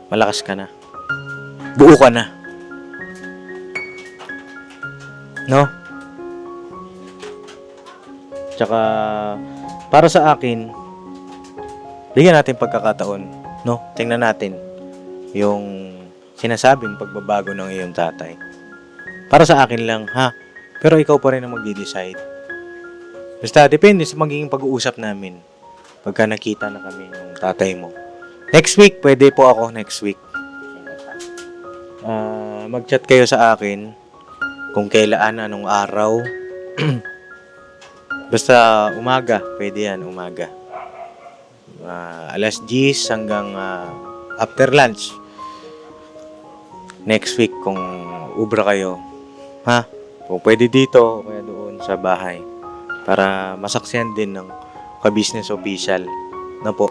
Malakas ka na. Buo ka na. No? Tsaka, para sa akin, bigyan natin pagkakataon. No? Tingnan natin yung sinasabing pagbabago ng iyong tatay. Para sa akin lang, ha? Pero ikaw pa rin ang magde-decide. Basta, depende sa magiging pag-uusap namin. Pagka nakita na kami ng tatay mo. Next week, pwede po ako next week. Mag-chat kayo sa akin kung kailan, anong araw. Basta umaga, pwede yan, umaga. Alas 10 hanggang after lunch. Next week, kung ubra kayo. Ha? Kung pwede dito, o kaya doon sa bahay. Para masaksiyan din ng ka-business official. Na po.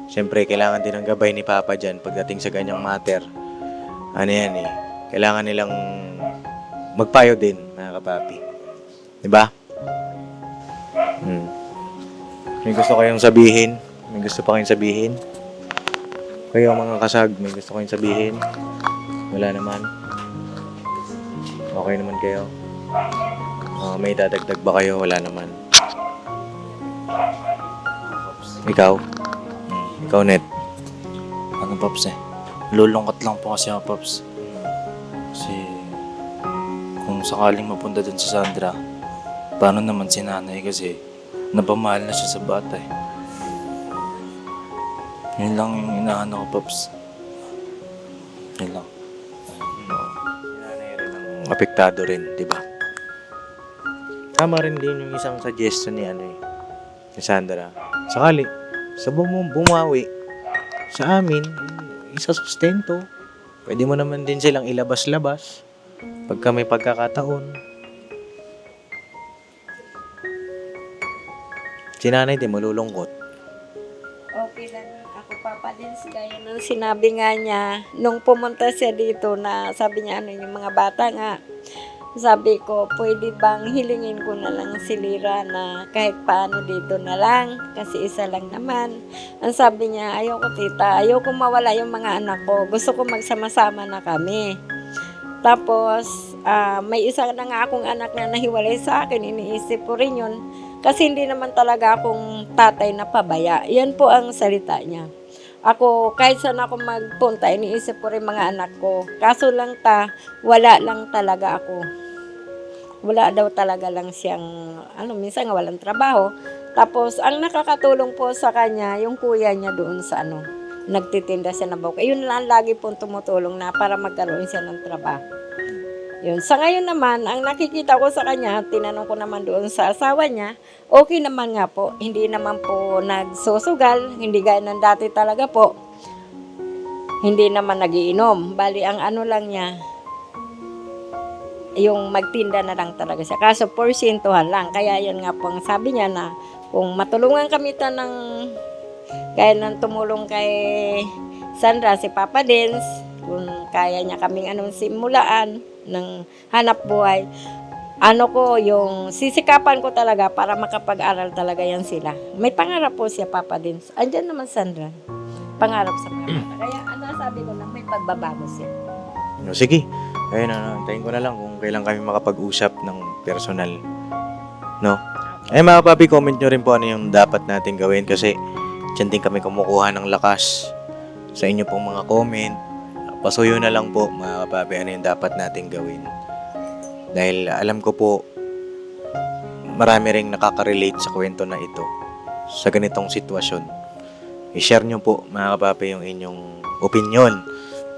Siyempre, kailangan din ng gabay ni Papa dyan pagdating sa ganyang matter. Ano yan eh. Kailangan nilang magpayo din, mga kapapi. Diba? May gusto kayong sabihin? May gusto pa kayong sabihin? Kayo mga kasag, may gusto kayong sabihin? Wala naman. Okay naman kayo? May dadagdag ba kayo? Wala naman. Ikaw? Ikaw, Net? Ano, Pops eh? Lulungkot lang po kasi ako, Pops. Kasi kung sakaling mapunta dun si Sandra, paano naman si nanay kasi napamahal na siya sa bata eh. Yun lang yung inaano ko, Pops. Yun lang. Apektado rin, di ba? Tama rin din yung isang suggestion ni ni Sandra. Sakali, sa bumawi sa amin, isa sustento. Pwede mo naman din silang ilabas-labas pagka may pagkakataon. Si nanay din malulungkot. Okay lang ako, Papa din, gaya ng sinabi nga niya nung pumunta siya dito na sabi niya yung mga bata nga, sabi ko pwede bang hilingin ko na lang si Lira na kahit paano dito na lang kasi isa lang naman. Ang sabi niya, ayoko tita, ayoko mawala yung mga anak ko, gusto ko magsama-sama na kami. Tapos may isa na nga akong anak na nahiwalay sa akin, iniisip ko rin yun. Kasi hindi naman talaga akong tatay na pabaya. Yan po ang salita niya. Ako, kahit saan ako magpunta, iniisip ko rin mga anak ko. Kaso lang wala lang talaga ako. Wala daw talaga lang siyang, minsan nga walang trabaho. Tapos, ang nakakatulong po sa kanya, yung kuya niya doon sa nagtitinda siya ng buko. Yun lang lagi pong tumutulong na para magkaroon siya ng trabaho. Yun. Sa ngayon naman, ang nakikita ko sa kanya, tinanong ko naman doon sa asawa niya, okay naman nga po. Hindi naman po nagsusugal, hindi gaya ng dati talaga po. Hindi naman nagiinom. Bali, ang lang niya, yung magtinda na lang talaga siya. Kaso, porsyentuhan lang. Kaya yun nga po ang sabi niya na kung matulungan kami kaya nang tumulong kay Sandra, si Papa Dins, kung kaya niya kaming simulaan ng hanap buhay, yung sisikapan ko talaga para makapag-aral talaga yan sila. May pangarap po siya, Papa Dins. Andyan naman Sandra. Pangarap sa mga bata. Kaya sabi ko na may pagbabago siya. No, sige. Ayun, antayin ko na lang kung kailan kami makapag-usap ng personal. No? Ay mga papi, comment nyo rin po ano yung dapat natin gawin kasi dyan din kami kumukuha ng lakas sa inyo pong mga comment. Pasuyo na lang po mga papi ano yung dapat natin gawin. Dahil alam ko po marami ring nakaka-relate sa kwento na ito sa ganitong sitwasyon. I-share nyo po mga papi yung inyong opinion.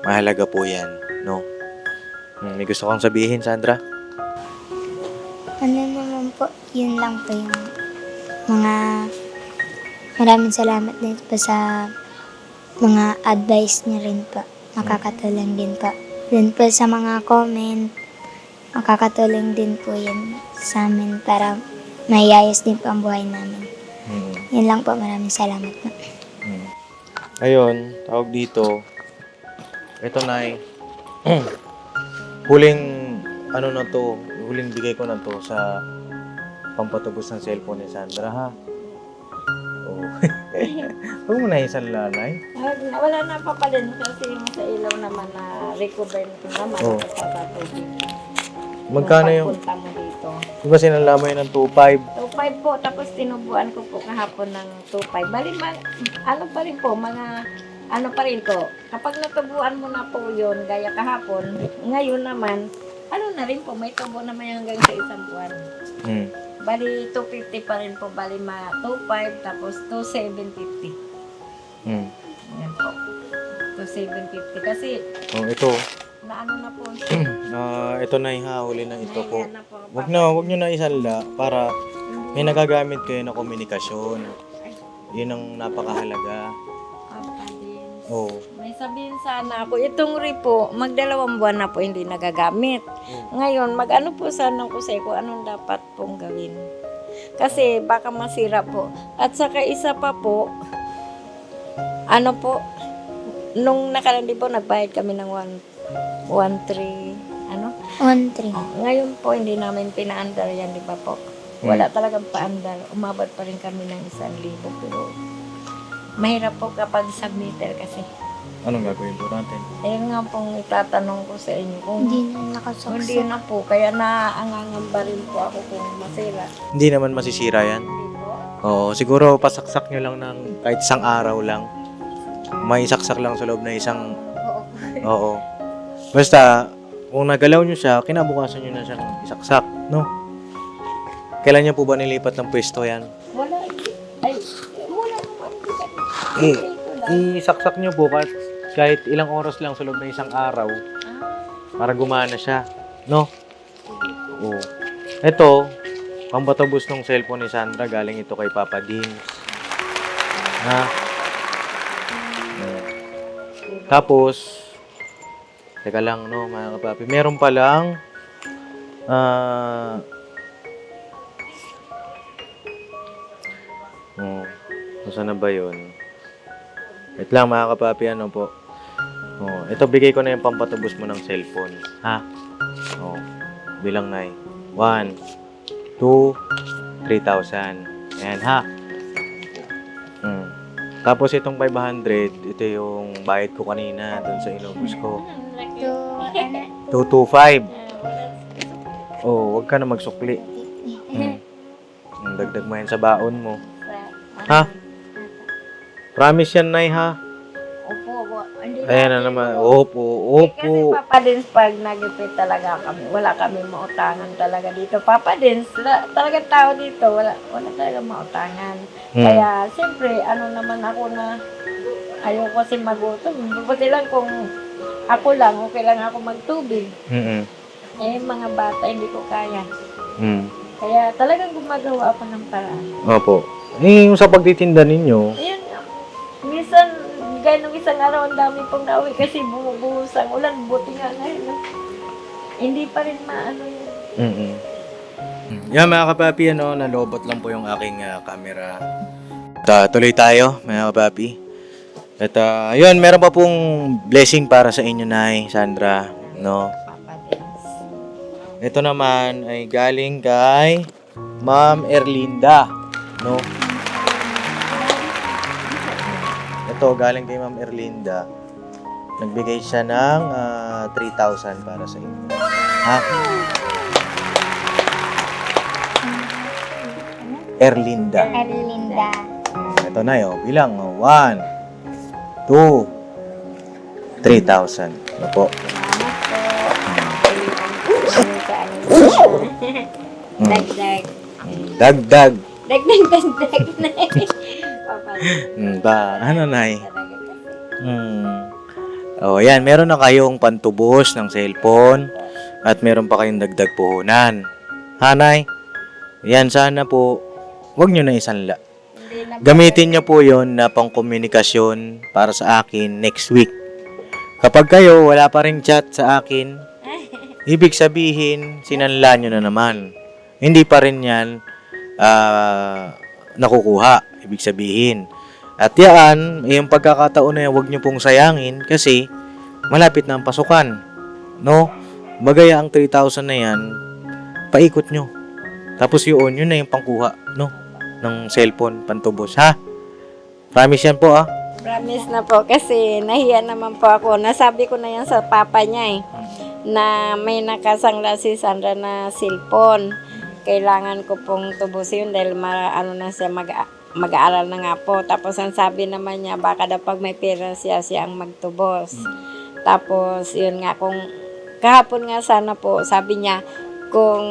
Mahalaga po yan, no? May gusto kong sabihin, Sandra? Ano naman po, yun lang po yung mga maraming salamat din po sa mga advice niya rin po. Makakatulong din po. Din po sa mga comment, makakatulong din po yun sa amin para mayayos din po ang buhay namin. Yun lang po, maraming salamat po. Ayun, tawag dito. Ito na huling huling bigay ko na to sa pampatubos ng cellphone ni Sandra, ha? Oh. Huwag mo na isang lalay. Wala na pa din kasi yung sa ilaw naman na recover nito naman. Oh. Pagkatubig. Magkano yung, Pagpunta mo dito. di ba sinala mo yun ng 2.5? 2.5 po, tapos tinubuan ko po kahapon ng 2.5. Bali, pa rin po, pa rin ko. Kapag natubuan mo na po yun, gaya kahapon, ngayon naman, na rin po, may tubo naman hanggang sa isang buwan. Bali, 250 pa rin po. Bali, 2.5, tapos 2.750. Yan po. 2.750. Kasi, Ito. na po siya. Ito na ihahuli na ito po. Ayan na po. Wag nyo na isala para may nagagamit kayo na komunikasyon. Yun ang napakahalaga. Oh. May sabihin sana ako, itong ripo, magdalawang buwan na po hindi nagagamit. Ngayon, mag-ano po sana ko sa kung anong dapat pong gawin. Kasi baka masira po. At saka isa pa po, nung nakaraan din po, nagbayad kami ng 1.3, 1-3. Ngayon po, hindi namin pinaandar yan, di ba po? Wala talagang paandar. Umabot pa rin kami ng 1,000, pero mahirap po kapag submitter kasi. Anong gagawin po natin? Ayun nga pong itatanong ko sa inyo. Kung Hindi na nakasaksak. hindi na po, kaya naangangamba rin po ako kung masira. Hindi naman masisira yan. Hindi po. Oo, siguro pasaksak nyo lang ng kahit isang araw lang. May saksak lang sa loob na isang... Oo. Basta, kung nagalaw nyo siya, kinabukasan nyo na siyang isaksak, no? Kailan niya po ba nilipat ng pwesto yan? Wala. Ay, mula naman. Isaksak nyo po kahit ilang oras lang sa loob na isang araw para gumana siya, no? Oo. Ito, pampatubos ng cellphone ni Sandra, galing ito kay Papa Dins. Ha? Tapos, teka lang, no, mga kapapi. Meron pa lang, saan na ba yun? Wait lang, mga kapapi, ano po. Ito, bigay ko na yung pampatubos mo ng cellphone. Ha? Bilang na 1, 2, 3,000. Ayan, ha? Tapos itong 500, ito yung bayad ko kanina dun sa inubos ko. 225. Wag ka na magsukli. Dagdag mo yan sa baon mo. Sa- Ha? Promise yan, Nay, ha? Opo. Hindi Ayan na naman. Opo, Kasi opo. Papa Dins, pag nagipit talaga kami, wala kami mautangan talaga dito. Papa Dins, talagang tao dito, wala talaga mautangan. Kaya, siyempre, ano naman ako na ayoko kasi magutom. Buti lang kung ako lang, okay lang ako magtubig. Mm-mm. Eh, mga bata, hindi ko kaya. Mm. Kaya talagang gumagawa ako ng paraan. Opo. Eh, yung sa pagtitinda ninyo, Ayun, minsan, gaya nung isang araw, ang dami pong nauwi kasi bumubuhos ang ulan. Buti nga ngayon. Hindi pa rin maano yun. mm. Yan mga kapapi, nalobot lang po yung aking camera. At, tuloy tayo mga kapapi. At yun, meron pa pong blessing para sa inyo, Nay, Sandra. No? Papa Dins. Ito naman ay galing kay Ma'am Erlinda. No? Ito, galing kay Ma'am Erlinda. Nagbigay siya ng 3,000 para sa inyo. Ha? Erlinda. Erlinda. Ito na yun. Bilang. 1, 2, 3,000. Ano po? Mm. Dagdag. Dagdag. Dagdag na. Papa Dins. Ano, Nay? Talaga kasi. Oh, yan. Meron na kayong pantubos ng cellphone at meron pa kayong dagdag puhunan. Ha, Nay? Yan, sana po, wag nyo na isanla. Hindi na Gamitin nyo po yon na pangkomunikasyon para sa akin next week. Kapag kayo wala pa rin chat sa akin, ibig sabihin, sinanla nyo na naman. Hindi pa rin yan nakukuha, ibig sabihin. At yan, yung pagkakataon na yan, huwag nyo pong sayangin kasi malapit na ang pasukan. No? Bagaya ang 3,000 na yan, paikot nyo. Tapos yun na yung pangkuha, no? Ng cellphone, pantubos, ha? Promise yan po, ah. Promise na po kasi nahiya naman po ako. Nasabi ko na yan sa papa niya na may nakasangla si Sandra na cellphone. Kailangan ko pong tubusin dahil na siya mag-aaral na nga po. Tapos ang sabi naman niya baka daw pag may pera siya ang magtubos. Tapos yun nga kung kahapon nga sana po sabi niya kung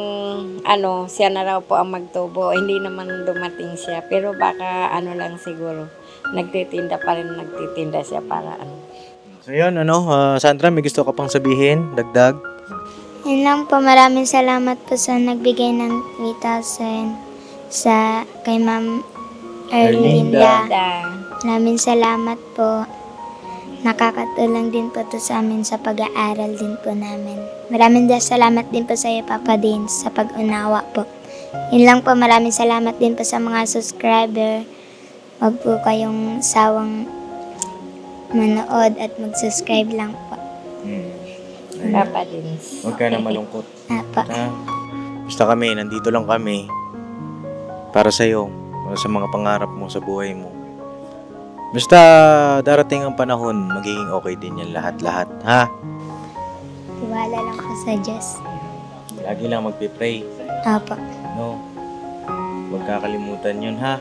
siya na raw po ang magtubo. Hindi naman dumating siya. Pero baka lang siguro. Nagtitinda siya para So yun, Sandra, may gusto ka pang sabihin? Dagdag? Yun lang po, maraming salamat po sa nagbigay ng 3,000 kay Ma'am Erlinda. Maraming salamat po. Nakakatulong din po to sa amin sa pag-aaral din po namin. Maraming salamat din po sa iyo, Papa Dins, sa pag-unawa po. Yun lang po, maraming salamat din po sa mga subscriber. Huwag po kayong sawang manood at mag-subscribe lang po. Papa Dins. Huwag ka na malungkot. Apa. Basta kami, nandito lang kami para sa iyo, para sa mga pangarap mo sa buhay mo. Basta darating ang panahon, magiging okay din yan lahat-lahat, ha? Tiwala lang po sa Diyos. Lagi lang magpipray, Apa. no? Huwag kakalimutan yun, ha?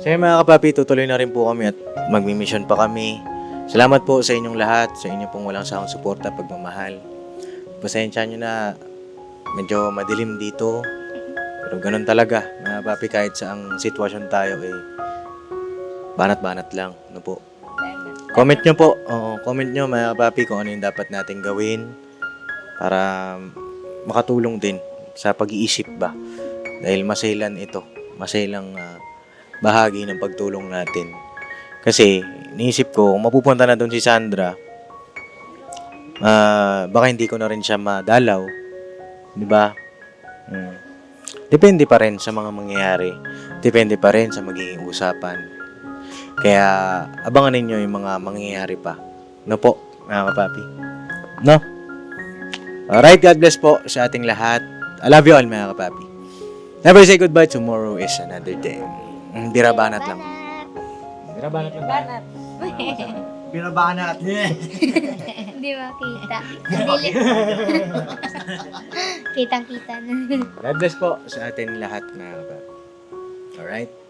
So mga kapapi, tutuloy na rin po kami at magmi-mission pa kami. Salamat po sa inyong lahat, sa inyo pong walang sawang suporta, pagmamahal. Pasensya nyo na medyo madilim dito. Pero ganun talaga, mga kapapi, kahit sa ang sitwasyon tayo, banat-banat lang, ano po. Comment nyo po, comment nyo mga kapapi kung ano yung dapat natin gawin para makatulong din sa pag-iisip ba. Dahil masailan ito, masailang bahagi ng pagtulong natin. Kasi, niisip ko, kung mapupunta na doon si Sandra, baka hindi ko na rin siya madalaw. Di ba? Depende pa rin sa mga mangyayari. Depende pa rin sa magiging usapan. Kaya, abangan ninyo yung mga mangyayari pa. No po, mga kapapi? No? Alright, God bless po sa ating lahat. I love you all, mga kapapi. Never say goodbye. Tomorrow is another day. Birabanat lang. Birabanat lang. Banat. Binabanat. Hindi makita. Kitang-kita na. God bless po sa atin lahat mga kapapi. Alright?